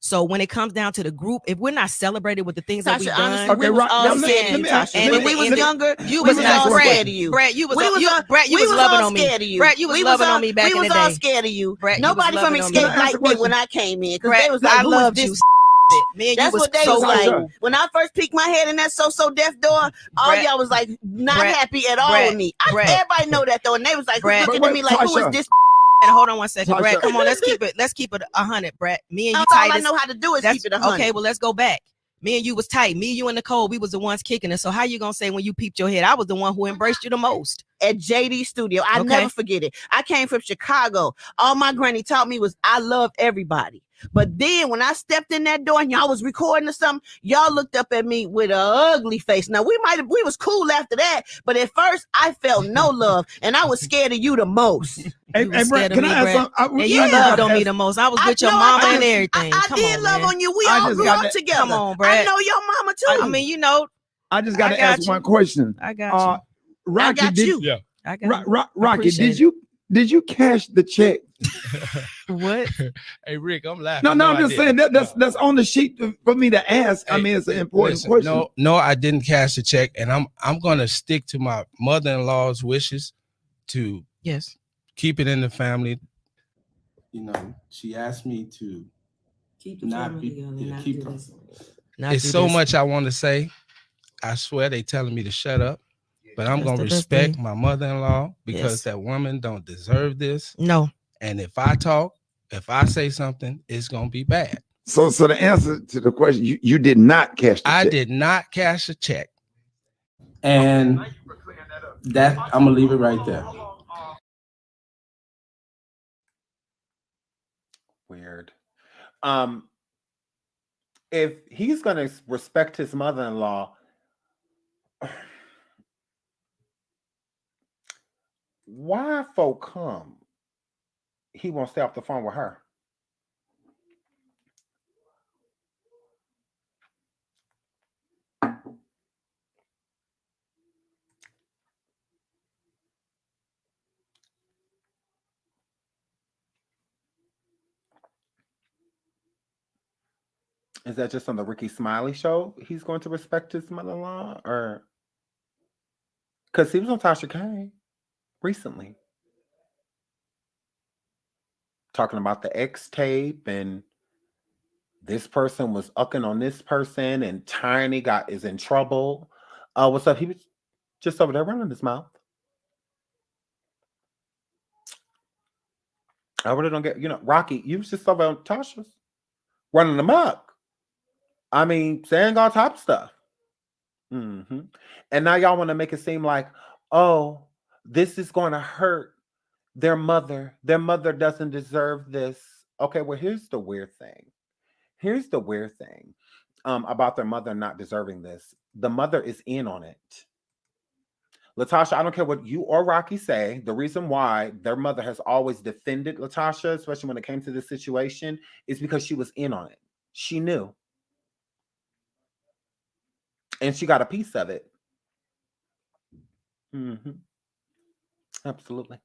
So when it comes down to the group, if we're not celebrated with the things that we've Tasha, done, honestly, we was all scared of you, Tasha. When we was younger, you we was was not all Brat. scared of you. Brat, you was We was all- Brat, you we was was loving all on me. scared of you. Brat, you was We loving all- on me back in we the was all day. scared of you. Brat, you was Nobody from loving on me. Escape liked me when I came in because Brat, they was like, I "Who loved is you. this?" Me and you That's was what they so was like. cool. When I first peeked my head in that so deaf door, all Brat, y'all was like not Brat, happy at all Brat, with me. Brat. Everybody know that though, and they was like Brat. looking at me like, "Who is Tasha. this?" And hold on one second, Tasha. Brat. Come on, let's keep it 100, Brat. Me and you That's all tight I as- know how to do is that's- keep it 100. Okay, well, let's go back. Me and you was tight. Me, you, and Nicole, we was the ones kicking it. So how you gonna say when you peeped your head, I was the one who embraced you the most? At JD Studio. I Okay. never forget it. I came from Chicago. All my granny taught me was I love everybody. But then when I stepped in that door and y'all was recording or something, y'all looked up at me with an ugly face. Now we was cool after that, but at first I felt no love and I was scared of you the most. Hey, Brett, can I ask something? And you loved on me the most. I was with your mama and everything. I Come did on, love man. on you. We I all just grew got up to- together. Come on, Brett. I know your mama too. I mean, you know, I just got to got ask you. one question. I got you. Rocky, got did you. Yeah. I got you. Rocky, appreciate did you cash the check? What? Hey, Rick, I'm laughing. No, I'm just saying that's on the sheet for me to ask. I mean, it's an important Listen, question. No, I didn't cash the check, and I'm gonna stick to my mother-in-law's wishes to keep it in the family. You know, she asked me to Keep the not family be, together, yeah, not keep do them. this. It's so much I want to say. I swear they telling me to shut up, but I'm That's gonna the best respect thing. my mother-in-law because Yes. that woman don't deserve this. No. And if I talk, if I say something, it's gonna be bad. So the answer to the question, you did not cash the check. I did not cash a check. And that I'm gonna leave it right there. Weird. If he's gonna respect his mother-in-law, why folk come? He won't stay off the phone with her. Is that just on the Ricky Smiley show? He's going to respect his mother-in-law, or because he was on Tasha K recently talking about the X tape, and this person was ucking on this person, and Tiny is in trouble. What's up? He was just over there running his mouth. I really don't get, Rocky, you was just over on Tasha's running amok. I mean, saying all type of stuff. Mm-hmm. And now y'all want to make it seem like, oh, this is going to hurt their mother. Their mother doesn't deserve this. Okay, well, here's the weird thing. About their mother not deserving this. The mother is in on it. Latasha, I don't care what you or Rocky say. The reason why their mother has always defended Latasha, especially when it came to this situation, is because she was in on it. She knew. And she got a piece of it. Mm-hmm. Absolutely.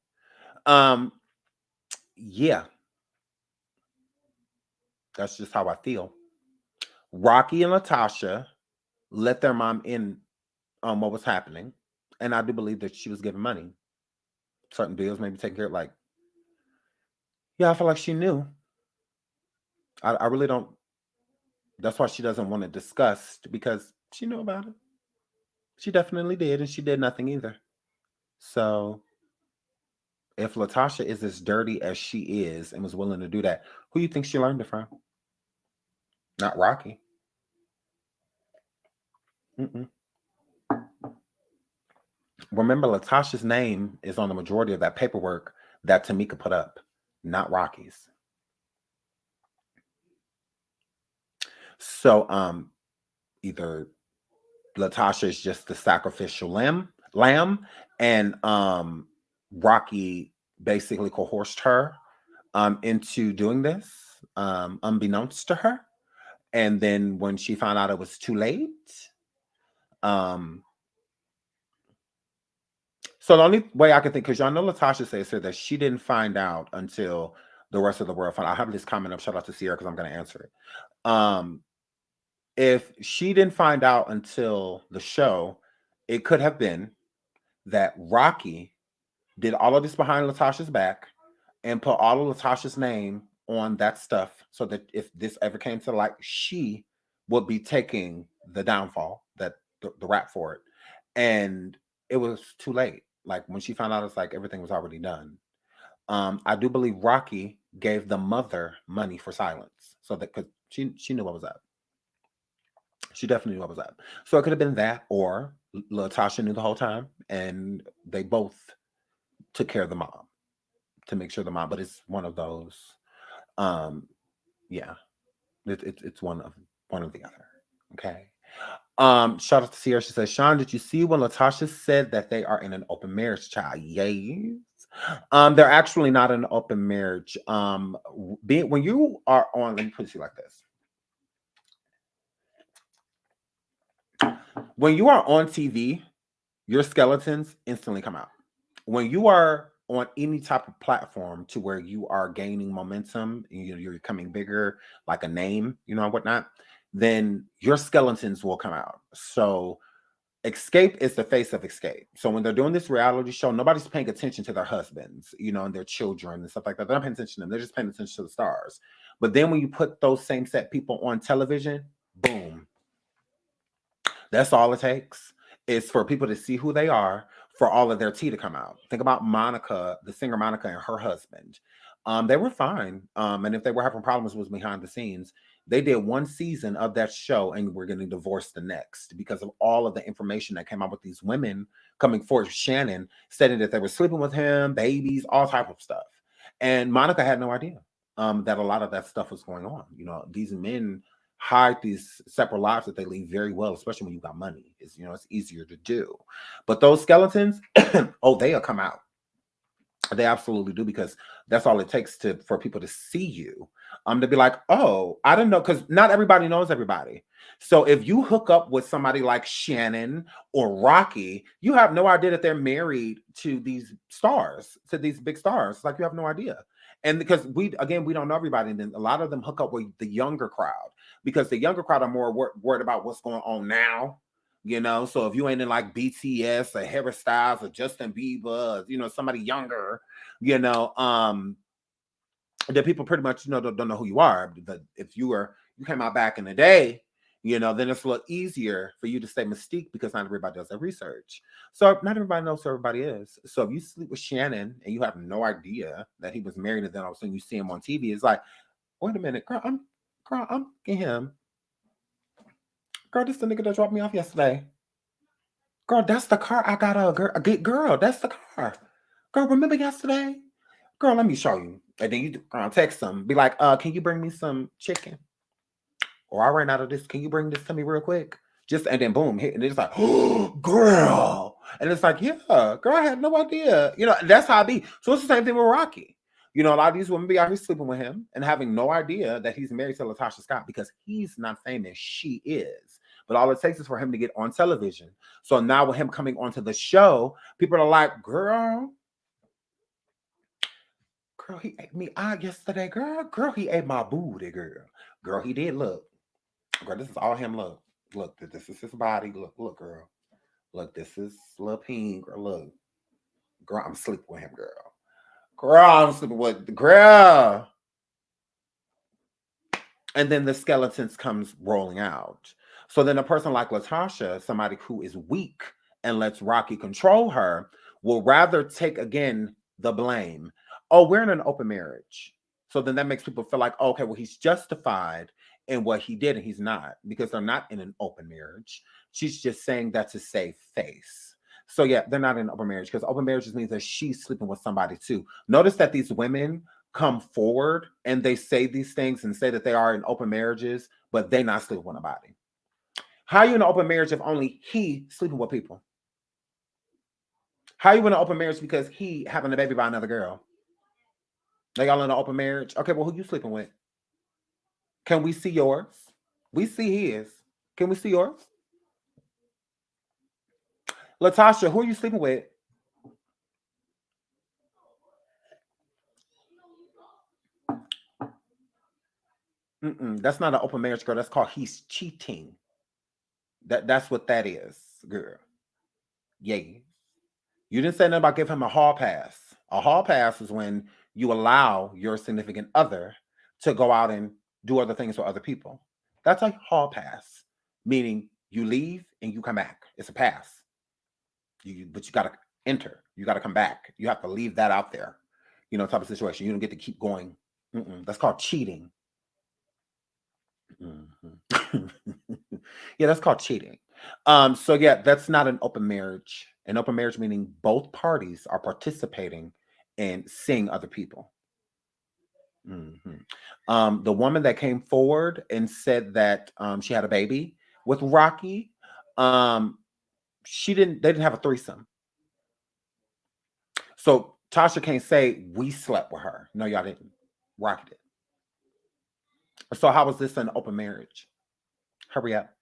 Yeah. That's just how I feel. Rocky and Latasha let their mom in on what was happening. And I do believe that she was giving money. Certain bills, maybe taking care of, like, yeah, I feel like she knew. I really don't. That's why she doesn't want it discussed, because she knew about it. She definitely did, and she did nothing either. So if Latasha is as dirty as she is and was willing to do that, who do you think she learned it from? Not Rocky. Mm-mm. Remember, Latasha's name is on the majority of that paperwork that Tamika put up, not Rocky's. So either Latasha is just the sacrificial lamb, and Rocky basically coerced her into doing this, unbeknownst to her. And then when she found out it was too late, so the only way I can think, because y'all know Latasha says here that she didn't find out until the rest of the world found out. I have this comment up. Shout out to Sierra, because I'm going to answer it. If she didn't find out until the show, it could have been that Rocky did all of this behind Latasha's back and put all of Latasha's name on that stuff, so that if this ever came to light, she would be taking the downfall, that the rap for it. And it was too late. Like, when she found out, it's like everything was already done. I do believe Rocky gave the mother money for silence, so that, because she knew what was up. She definitely knew what was up. So it could have been that, or Latasha knew the whole time, and they both took care of the mom to make sure the mom. But it's one of those. Yeah, it's one of the other. Okay. Shout out to Sierra. She says, Sean, did you see when Latasha said that they are in an open marriage, child? Yes. They're actually not in an open marriage. When you are on, let me put it to you like this. When you are on TV, your skeletons instantly come out. When you are on any type of platform to where you are gaining momentum, you're becoming bigger, like a name, and whatnot, then your skeletons will come out. So Escape is the face of Escape. So when they're doing this reality show, nobody's paying attention to their husbands, and their children and stuff like that. They're not paying attention to them. They're just paying attention to the stars. But then when you put those same set people on television, boom. That's all it takes, is for people to see who they are, for all of their tea to come out. Think about Monica, the singer Monica, and her husband. They were fine. And if they were having problems, it was behind the scenes. They did one season of that show and were getting divorced the next, because of all of the information that came out with these women coming forward. Shannon stating that they were sleeping with him, babies, all type of stuff. And Monica had no idea that a lot of that stuff was going on. These men hide these separate lives that they lead very well, especially when you got money. It's easier to do. But those skeletons, they'll come out. They absolutely do, because that's all it takes for people to see you. To be like, oh, I didn't know, because not everybody knows everybody. So if you hook up with somebody like Shannon or Rocky, you have no idea that they're married to these stars, to these big stars. Like, you have no idea. And because we don't know everybody, and then a lot of them hook up with the younger crowd, because the younger crowd are more worried about what's going on now. You know, so if you ain't in like BTS or Harry Styles or Justin Bieber, you know, somebody younger, you know, that people pretty much, you know, don't know who you are. But if you came out back in the day, you know, then it's a little easier for you to stay mystique because not everybody does their research. So not everybody knows who everybody is. So if you sleep with Shannon and you have no idea that he was married, and then all of a sudden you see him on TV, it's like, wait a minute, girl, I'm getting him. Girl, this the nigga that dropped me off yesterday. Girl, that's the car I got a good girl. That's the car. Girl, remember yesterday? Girl, let me show you. And then you text them. Be like, can you bring me some chicken? Or I ran out of this. Can you bring this to me real quick? And then boom, hit. And it's like, oh, girl. And it's like, yeah, girl, I had no idea. You know, that's how I be. So it's the same thing with Rocky. You know, a lot of these women be out here sleeping with him and having no idea that he's married to Latasha Scott because he's not famous. She is. But all it takes is for him to get on television. So now with him coming onto the show, people are like, girl, he ate me out yesterday, girl, he ate my booty, girl, he did. Look, girl, this is all him. Look, this is his body. Look, girl, look, this is Lil Pink, girl, I'm sleeping with him, girl, I'm sleeping with the girl. And then the skeletons comes rolling out. So then a person like Latasha, somebody who is weak and lets Rocky control her, will rather take again the blame. Oh, we're in an open marriage. So then that makes people feel like, okay, well, he's justified in what he did, and he's not, because they're not in an open marriage. She's just saying that to save face. So yeah, they're not in an open marriage, because open marriage just means that she's sleeping with somebody too. Notice that these women come forward and they say these things and say that they are in open marriages, but they not sleeping with nobody. How are you in an open marriage if only he sleeping with people? How are you in an open marriage because he having a baby by another girl? Are y'all in an open marriage? Okay, well, who you sleeping with? Can we see yours? We see his. Can we see yours? Latasha, who are you sleeping with? That's not an open marriage, girl. That's called he's cheating. That's what that is, girl. Yeah. You didn't say nothing about give him a hall pass. A hall pass is when you allow your significant other to go out and do other things for other people. That's a hall pass, meaning you leave and you come back. It's a pass. But you got to enter. You got to come back. You have to leave that out there, you know, type of situation. You don't get to keep going. That's called cheating. Yeah, that's called cheating. So yeah, that's not an open marriage. An open marriage meaning both parties are participating in seeing other people. The woman that came forward and said that she had a baby with Rocky, they didn't have a threesome. So Tasha can't say we slept with her. No, y'all didn't. Rocky did. So how was this an open marriage? Hurry up.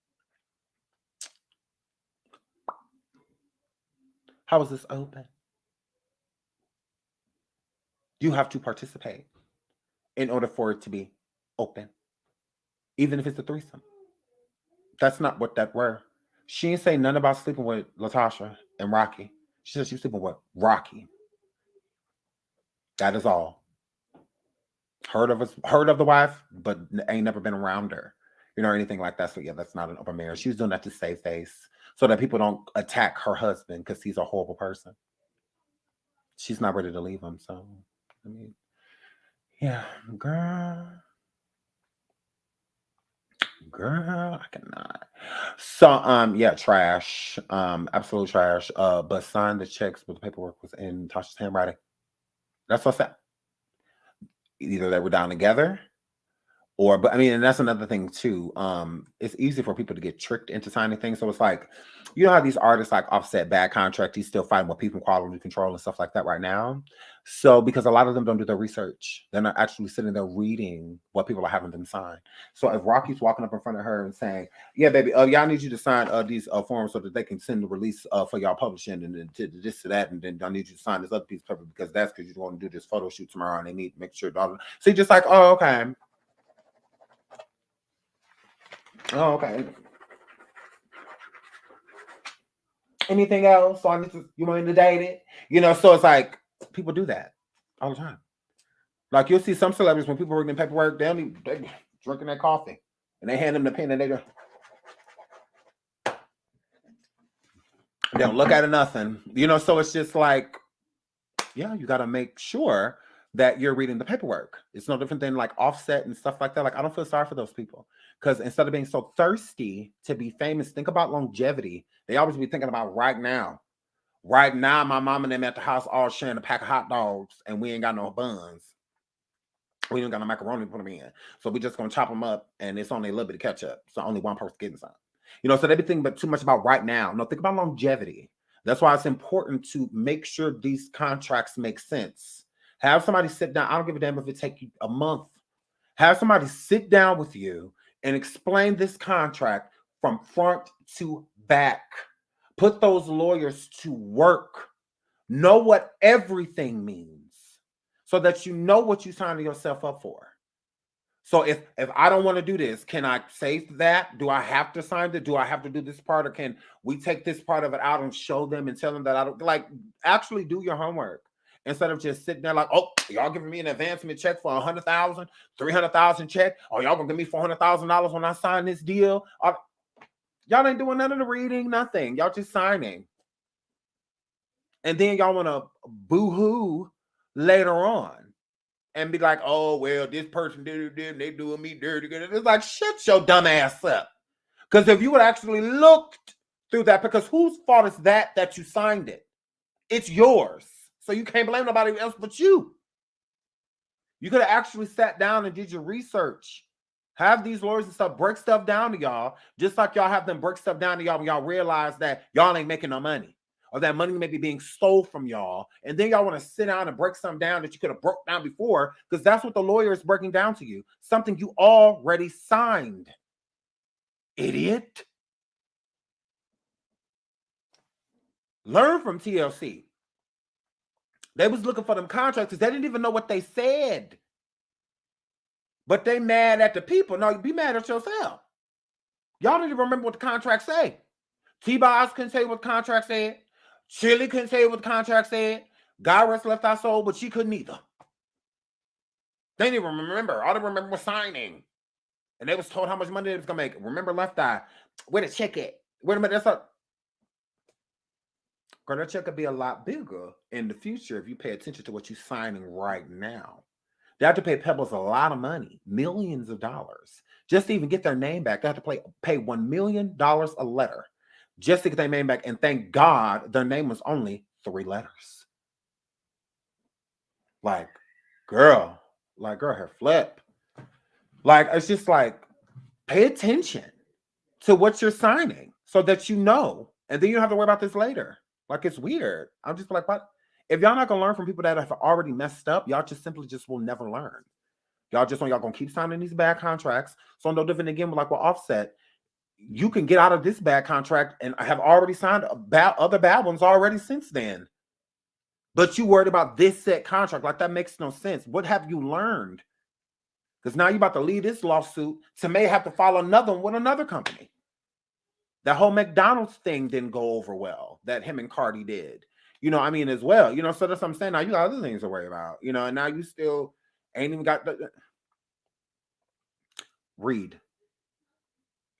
How is this open? You have to participate in order for it to be open, even if it's a threesome. That's not what that were. She didn't say nothing about sleeping with Latasha and Rocky. She said she was sleeping with Rocky. That is all. Heard of the wife, but ain't never been around her, you know, or anything like that. So yeah, that's not an open marriage. She was doing that to save face so that people don't attack her husband because he's a horrible person. She's not ready to leave him. So, I mean, yeah, girl, I cannot. So, yeah, trash, absolute trash. But signed the checks, but the paperwork was in Tasha's handwriting. That's what's that. Either they were down together, but I mean, and that's another thing too. It's easy for people to get tricked into signing things. So it's like, you know how these artists like Offset bad contract, he's still fighting with people quality control and stuff like that right now. So because a lot of them don't do their research, they're not actually sitting there reading what people are having them sign. So if Rocky's walking up in front of her and saying, "Yeah, baby, y'all need you to sign these forms so that they can send the release for y'all publishing and then to this to that, and then I need you to sign this other piece of paper because that's because you're going to do this photo shoot tomorrow and they need to make sure." So you're just like, "Oh, okay." Oh, okay. Anything else? So you want me to date it? You know, so it's like people do that all the time. Like you'll see some celebrities when people working in paperwork, they drinking their coffee and they hand them the pen and they don't look at it, nothing. You know, so it's just like, yeah, you got to make sure that you're reading the paperwork. It's no different than like Offset and stuff like that. Like I don't feel sorry for those people because instead of being so thirsty to be famous, think about longevity. They always be thinking about right now. Right now, my mom and them at the house all sharing a pack of hot dogs and we ain't got no buns. We ain't got no macaroni to put them in. So we just going to chop them up and it's only a little bit of ketchup. So only one person getting some. You know, so they be thinking too much about right now. No, think about longevity. That's why it's important to make sure these contracts make sense. Have somebody sit down. I don't give a damn if it takes you a month. Have somebody sit down with you and explain this contract from front to back. Put those lawyers to work. Know what everything means so that you know what you're signing yourself up for. So if I don't want to do this, can I say that? Do I have to sign it? Do I have to do this part? Or can we take this part of it out and show them and tell them that I don't like actually do your homework instead of just sitting there like, oh, y'all giving me an advancement check for $100,000, $300,000 check. Oh, y'all gonna give me $400,000 when I sign this deal. Y'all ain't doing none of the reading, nothing. Y'all just signing. And then y'all want to boo-hoo later on. And be like, oh, well, this person did it, they doing me dirty. It's like, shut your dumb ass up. Because if you would actually looked through that, because whose fault is that you signed it? It's yours. So you can't blame nobody else but you. You could have actually sat down and did your research. Have these lawyers and stuff break stuff down to y'all, just like y'all have them break stuff down to y'all when y'all realize that y'all ain't making no money. Or that money may be being stole from y'all. And then y'all want to sit down and break something down that you could have broke down before, because that's what the lawyer is breaking down to you. Something you already signed. Idiot. Learn from TLC. They was looking for them contracts because they didn't even know what they said. But they mad at the people. No, be mad at yourself. Y'all didn't even remember what the contract say. T-Boz couldn't tell you what the contract said. Chili couldn't tell you what the contract said. God rest left our soul, but she couldn't either. They didn't even remember. All they remember was signing. And they was told how much money they was going to make. Remember Left Eye? Where the check at? Wait a minute. That's a... Girl, that check could be a lot bigger in the future if you pay attention to what you're signing right now. They have to pay Pebbles a lot of money, millions of dollars, just to even get their name back. They have to pay $1 million a letter just to get their name back. And thank God their name was only 3 letters. Like, girl, her flip. Like, it's just like, pay attention to what you're signing so that you know. And then you don't have to worry about this later. Like, it's weird. I'm just like, what? If y'all not going to learn from people that have already messed up, y'all just simply just will never learn. Y'all just know y'all going to keep signing these bad contracts. So no different again with like with Offset. You can get out of this bad contract and I have already signed other bad ones already since then. But you worried about this set contract. Like, that makes no sense. What have you learned? Because now you're about to leave this lawsuit to may have to file another one with another company. That whole McDonald's thing didn't go over well that him and Cardi did. You know, I mean, as well. You know, so that's what I'm saying. Now you got other things to worry about. You know, and now you still ain't even got the... Read.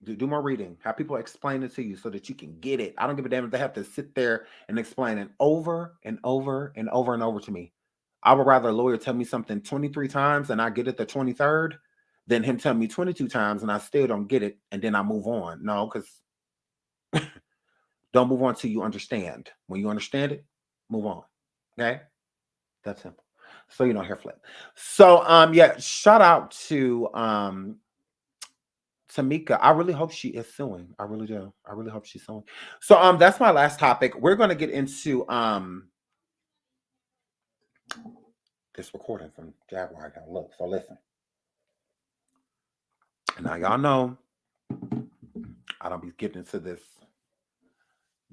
Do more reading. Have people explain it to you so that you can get it. I don't give a damn if they have to sit there and explain it over and over and over and over to me. I would rather a lawyer tell me something 23 times and I get it the 23rd than him tell me 22 times and I still don't get it and then I move on. No, because don't move on till you understand. When you understand it, move on. Okay? That's simple. So you know, hair flip. So yeah, shout out to Tamika. I really hope she is suing. I really do. I really hope she's suing. So that's my last topic. We're going to get into this recording from Jaguar. I gotta look. So listen. Now y'all know I don't be getting into this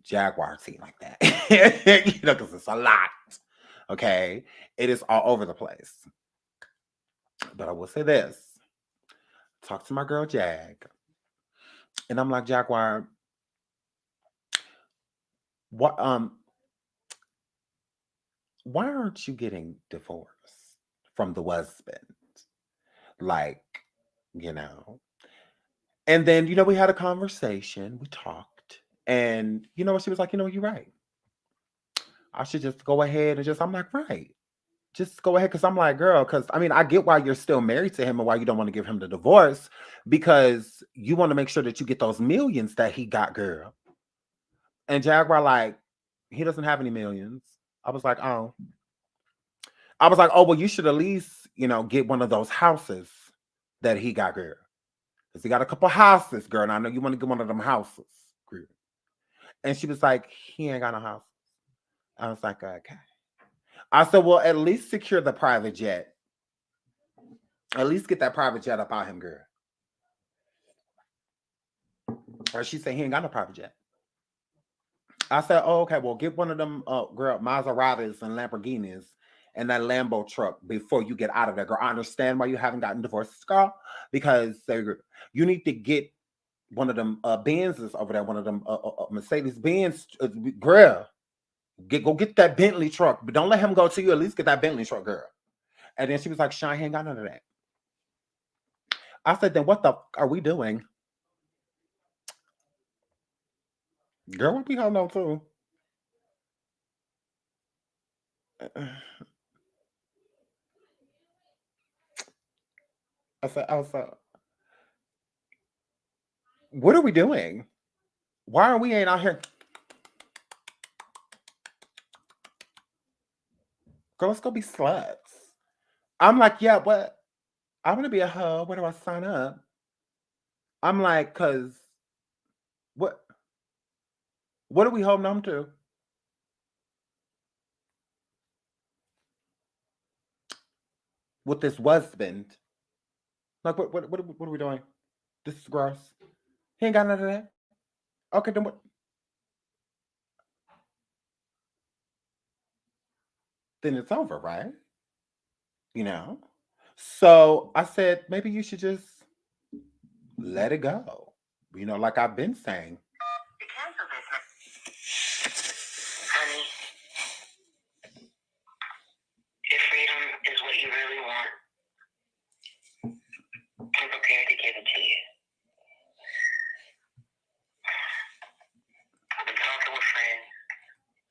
Jaguar scene like that. You know, because it's a lot. Okay. It is all over the place. But I will say this. Talk to my girl Jag. And I'm like, Jaguar, what why aren't you getting divorced from the husband? Like, you know. And then, we had a conversation, we talked, and she was like, you're right. I should just go ahead and I'm like, right. Just go ahead. Cause I'm like, girl, cause I get why you're still married to him and why you don't want to give him the divorce, because you want to make sure that you get those millions that he got, girl. And Jaguar, like, he doesn't have any millions. I was like, oh, well, you should at least, get one of those houses that he got, girl. Because he got a couple houses, girl. And I know you want to get one of them houses, girl. And she was like, he ain't got no house. I was like, okay. I said, well, at least secure the private jet. At least get that private jet up out him, girl. Or she said, he ain't got no private jet. I said, oh, okay, well, get one of them, girl, Maseratis and Lamborghinis and that Lambo truck before you get out of there, girl. I understand why you haven't gotten divorced, girl, because you need to get one of them Benzes over there, one of them Mercedes Benz, girl. Go get that Bentley truck, but don't let him go to you. At least get that Bentley truck, girl. And then she was like, Sean, he ain't got none of that. I said, then what the are we doing? Girl, what we holding on to? I said, what are we doing? Why are we ain't out here? Girl, let's go be sluts. I'm like, yeah, but I want to be a hoe. Where do I sign up? I'm like, cause what are we holding on to? With this husband. Like, what are we doing? This is gross. He ain't got none of that. Okay, then what? Then it's over, right? So I said, maybe you should just let it go. Like I've been saying. Honey, if freedom is what you really want, I'm prepared to give it to you. I've been talking with friends.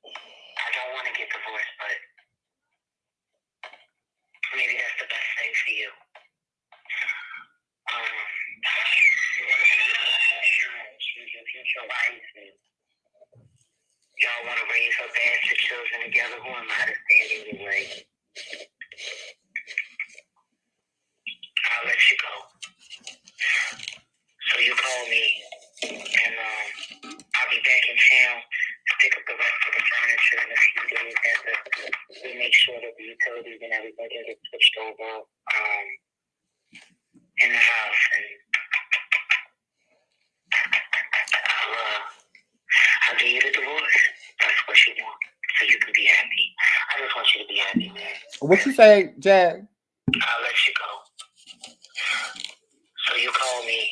I don't want to get divorced, but maybe that's the best thing for you. Choose your future wife, and y'all want to raise her bastard children together. Who am I to stand in your way? I'll let you go. So you call me, and I'll be back in town to pick up the rest of the furniture in a few days after we make sure that the utilities and everything get switched over in the house, and I'll give you the divorce. That's what you want, so you can be happy. I just want you to be happy, man. What you say, Jag? I'll let you go. So you call me,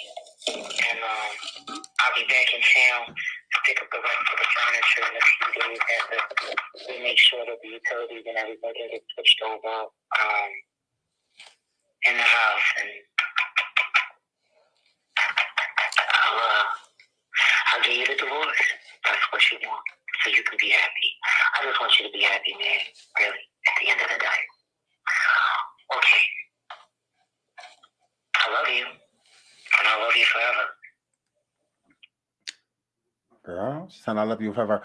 and I'll be back in town to pick up the rest of the furniture in a few days after we make sure that the utilities and everything get switched over in the house, and I'll give you the divorce. That's what you want, so you can be happy. I just want you to be happy, man. Really, at the end of the day. Okay. I love you, and I love you forever. Girl, she said I love you forever.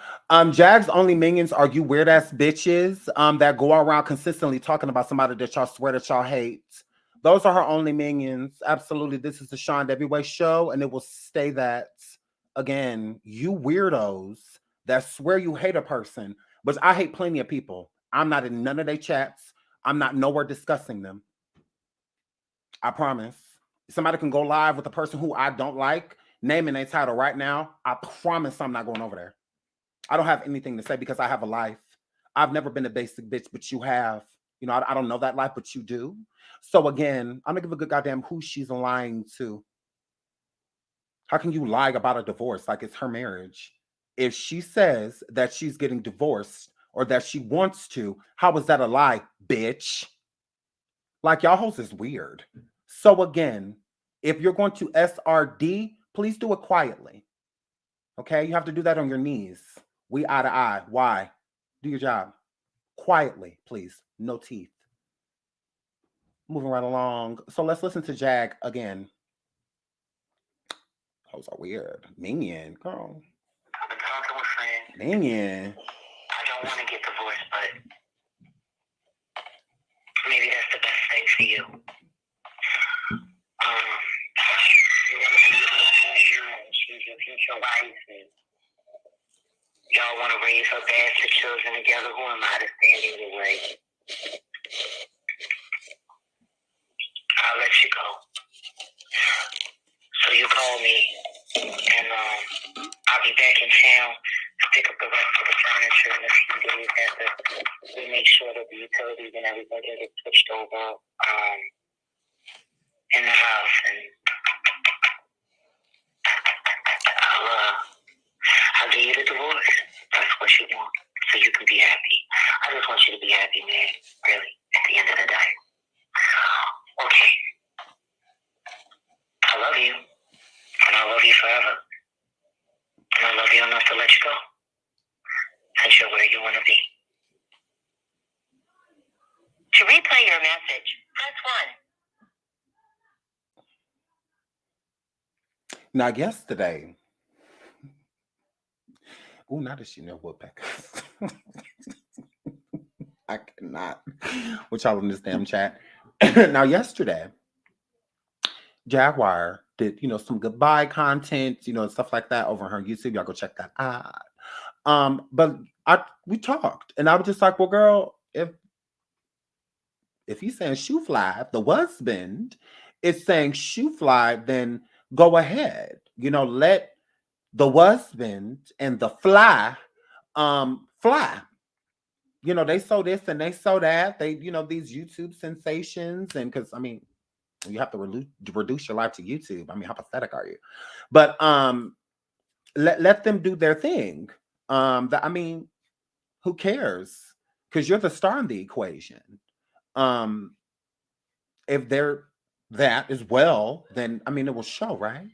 Jag's only minions are you weird ass bitches that go around consistently talking about somebody that y'all swear that y'all hate. Those are her only minions. Absolutely. This is the Sean Everyway show, and it will stay that. Again, you weirdos that swear you hate a person, but I hate plenty of people. I'm not in none of their chats. I'm not nowhere discussing them. I promise. Somebody can go live with a person who I don't like, naming their title right now. I promise I'm not going over there. I don't have anything to say because I have a life. I've never been a basic bitch, but you have. I don't know that life, but you do. So again, I'm gonna give a good goddamn who she's lying to. How can you lie about a divorce like it's her marriage? If she says that she's getting divorced or that she wants to, how is that a lie, bitch? Like, y'all hoes is weird. So again, if you're going to SRD, please do it quietly. Okay? You have to do that on your knees. We eye to eye. Why? Do your job. Quietly, please. No teeth. Moving right along. So let's listen to Jag again. Those are weird. Minion, girl. I've been talking with friends. Minion. I don't want to get divorced, but maybe that's the best thing for you. She's your future wife, and y'all want to raise her bastard children together. Who am I to stand in your way? I'll let you go. So you call me, and I'll be back in town to pick up the rest of the furniture in a few days after we make sure that the utilities and everything can get switched over in the house, and I'll give you the divorce. That's what you want, so you can be happy. I just want you to be happy, man, really, at the end of the day. Okay. I love you. And I love you forever. And I love you enough to let you go. Since you're where you want to be. To replay your message, press 1. Now, yesterday, oh, now that she know woodpeckers. I cannot. What y'all in this damn chat? Now, yesterday, Jaguar did, some goodbye content, and stuff like that over on her YouTube. Y'all go check that out. But we talked, and I was just like, well, girl, if he's saying shoe fly, the husband is saying shoe fly, then go ahead. Let the husband and the fly fly. They sow this and they sow that. They, these YouTube sensations, and because you have to reduce your life to YouTube. How pathetic are you? But let them do their thing. Who cares? Because you're the star in the equation. If they're that as well, then it will show, right?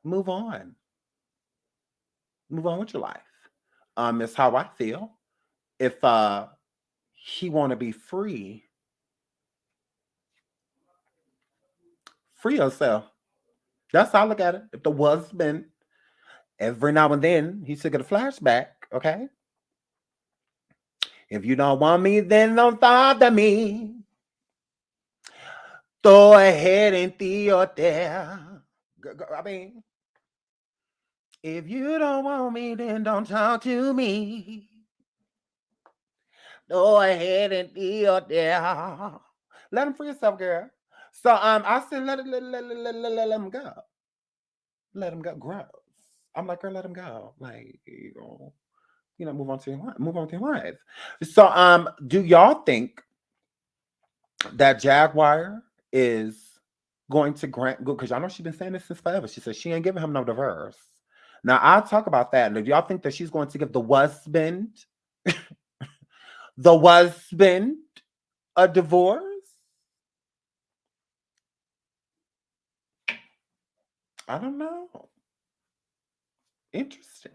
Move on. Move on with your life. It's how I feel. If he want to be free, free yourself. That's how I look at it. If the husband, every now and then, he should get a flashback, okay? If you don't want me, then don't bother me. Go ahead and throw it there. If you don't want me, then don't talk to me. Go ahead and throw it there. Let him free yourself, girl. So I said, let him go. Let him go. Gross. I'm like, girl, let him go. Like, move on to your life. Move on to your life. So do y'all think that Jaguar is going to grant, because y'all know she's been saying this since forever. She said she ain't giving him no divorce. Now I'll talk about that. And do y'all think that she's going to give the husband a divorce? I don't know. Interesting.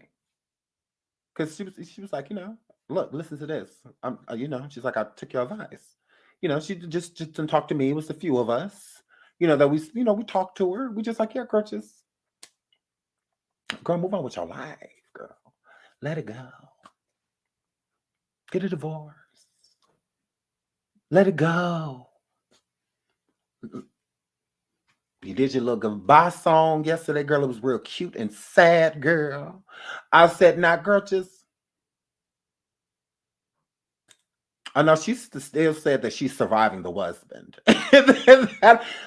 Because she was like, look, listen to this. She's like, I took your advice. She just didn't talk to me. It was a few of us, that we talked to her. We just like, yeah, girl, girl, move on with your life, girl. Let it go. Get a divorce. Let it go. You did your little goodbye song yesterday, girl. It was real cute and sad, girl. I said, nah, girl, I know she still said that she's surviving the husband.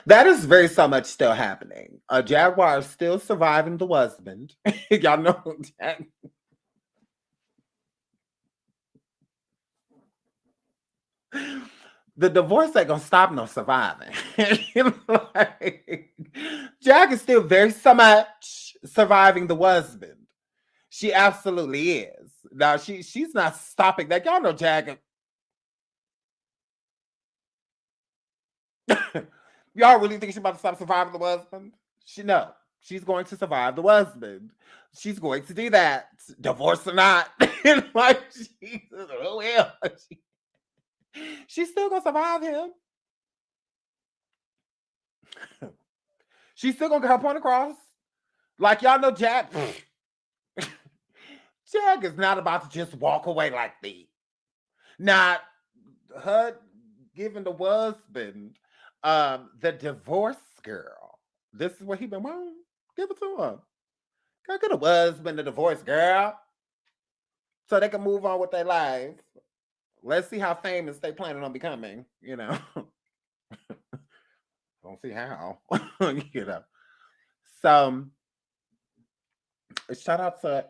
that is very so much still happening. Jaguar is still surviving the husband. Y'all know that. The divorce ain't gonna stop no surviving. Like, Jag is still very so much surviving the husband. She absolutely is. Now she's not stopping that. Y'all know Jag. Y'all really think she's about to stop surviving the husband? She's going to survive the husband. She's going to do that, divorce or not. Like, Jesus, oh hell. She's still gonna survive him. She's still gonna get her point across. Like, y'all know Jag. Jag is not about to just walk away like that. Not her giving the husband the divorce girl. This is what he been wanting. Give it to him. Go get a husband, the divorce girl, so they can move on with their life. Let's see how famous they planning on becoming. You know, don't see how. You know, so shout out to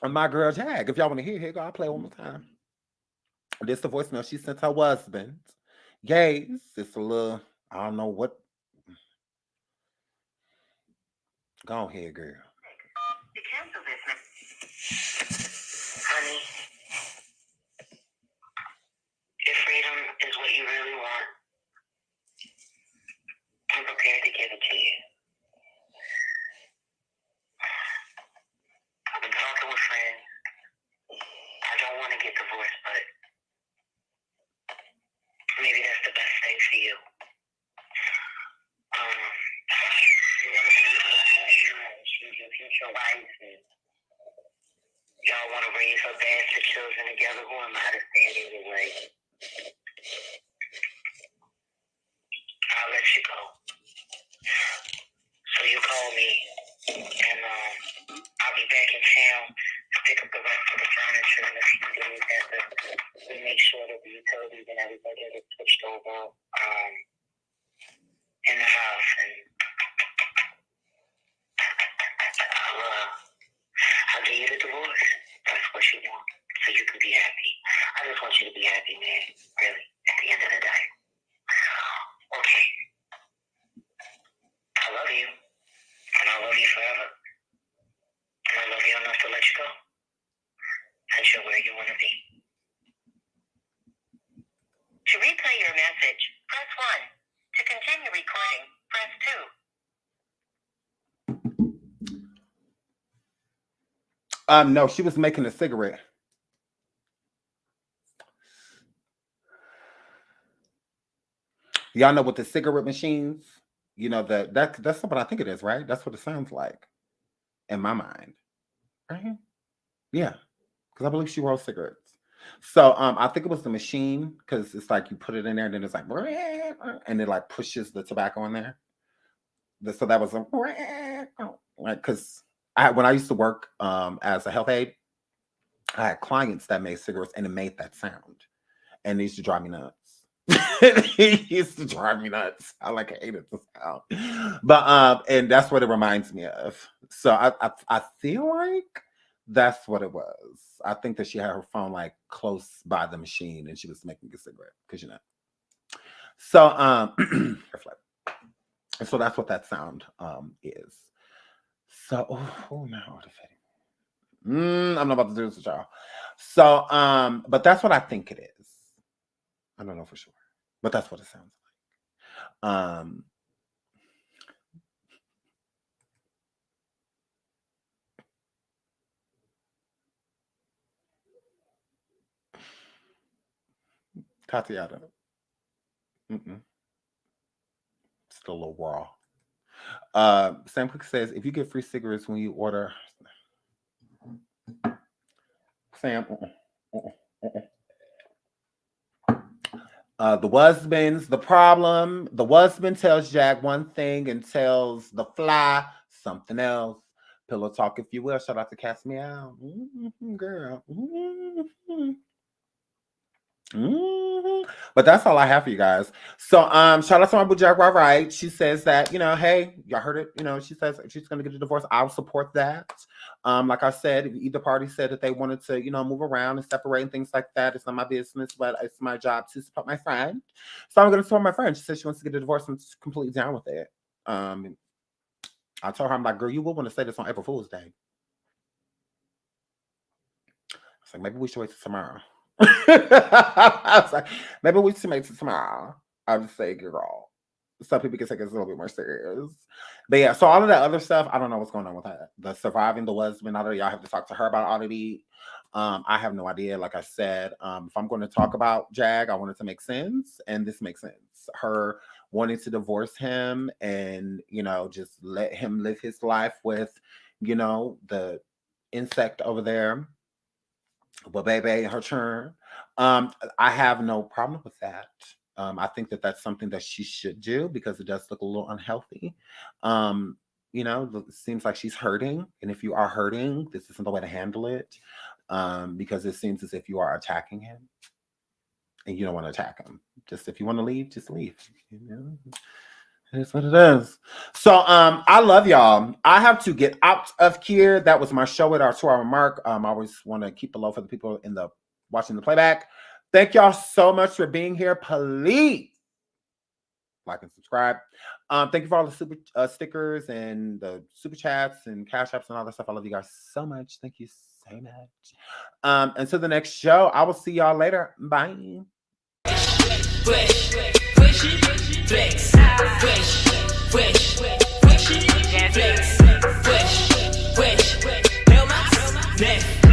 my girl Jag. If y'all want to hear, here go. I'll play one more time. This the voicemail she sent her husband. Yes, it's a little, I don't know what. Go ahead, girl. To cancel this, honey, if freedom is what you really want, I'm prepared to give it to you. I've been talking with friends. I don't want to get divorced, but maybe that's the best thing for you. You want to be your future wife, and y'all want to raise her bastard children together. Who am I to stand in your way? I'll let you go. So you call me, and I'll be back in town to pick up the rest of the furniture in a few days after we make sure that the utilities and everything get switched over in the house, and I'll give you the divorce. That's what you want, so you can be happy. I just want you to be happy, man, really, at the end of the day. Okay. I love you, and I love you forever. And I love you enough to let you go, since you're where you want to be. To replay your message, press 1. To continue recording, press 2. No, she was making a cigarette. Y'all know what the cigarette machines, you know, that's what I think it is, right? That's what it sounds like in my mind. Right? Yeah. Because I believe she rolls cigarettes. So I think it was the machine, because it's like you put it in there and then it's like, and it like pushes the tobacco in there. So that was like, because when I used to work as a health aide, I had clients that made cigarettes and it made that sound, and it used to drive me nuts. It used to drive me nuts. I hated the sound, but and that's what it reminds me of. So I feel like that's what it was. I think that she had her phone like close by the machine and she was making a cigarette, because you know. So so that's what that sound is. So no, I'm not about to do this with y'all. So but that's what I think it is. I don't know for sure, but that's what it sounds like. Tatiana. Still a little raw. Sam Cook says, if you get free cigarettes when you order, Sam, the husband's the problem. The husband tells Jag one thing and tells the fly something else. Pillow talk, if you will. Shout out to Cast Me Out. Girl. But that's all I have for you guys. So shout out to my boo Jaguar, Wright. She says that, you know, hey, y'all heard it. You know, she says she's gonna get a divorce. I'll support that. Like I said, if either party said that they wanted to, you know, move around and separate and things like that, it's not my business, but it's my job to support my friend. So I'm gonna support my friend. She says she wants to get a divorce and I'm completely down with it. I told her, I'm like, girl, you will want to say this on April Fool's Day. It's like, maybe we should wait till tomorrow. I was like, maybe we should wait till tomorrow. I'll just say, girl. Some people can take it a little bit more serious. But yeah, so all of that other stuff, I don't know what's going on with that. The surviving the WASBAND, all of y'all have to talk to her about all of these. I have no idea. Like I said, if I'm going to talk about Jag, I want it to make sense. And this makes sense. Her wanting to divorce him and, you know, just let him live his life with, you know, the insect over there. But baby, her turn. I have no problem with that. I think that that's something that she should do because it does look a little unhealthy. You know, it seems like she's hurting. And if you are hurting, this isn't the way to handle it. Because it seems as if you are attacking him. And you don't want to attack him. Just if you want to leave, just leave. You know? It's what it is. So I love y'all. I have to get out of here. That was my show at our 2-hour mark. I always want to keep below for the people in the watching the playback. Thank y'all so much for being here. Please like and subscribe. Thank you for all the super stickers and the super chats and cash apps and all that stuff. I love you guys so much. Thank you so much. Until the next show, I will see y'all later. Bye. Fresh, fresh, flex, fresh, fresh, fresh, flex.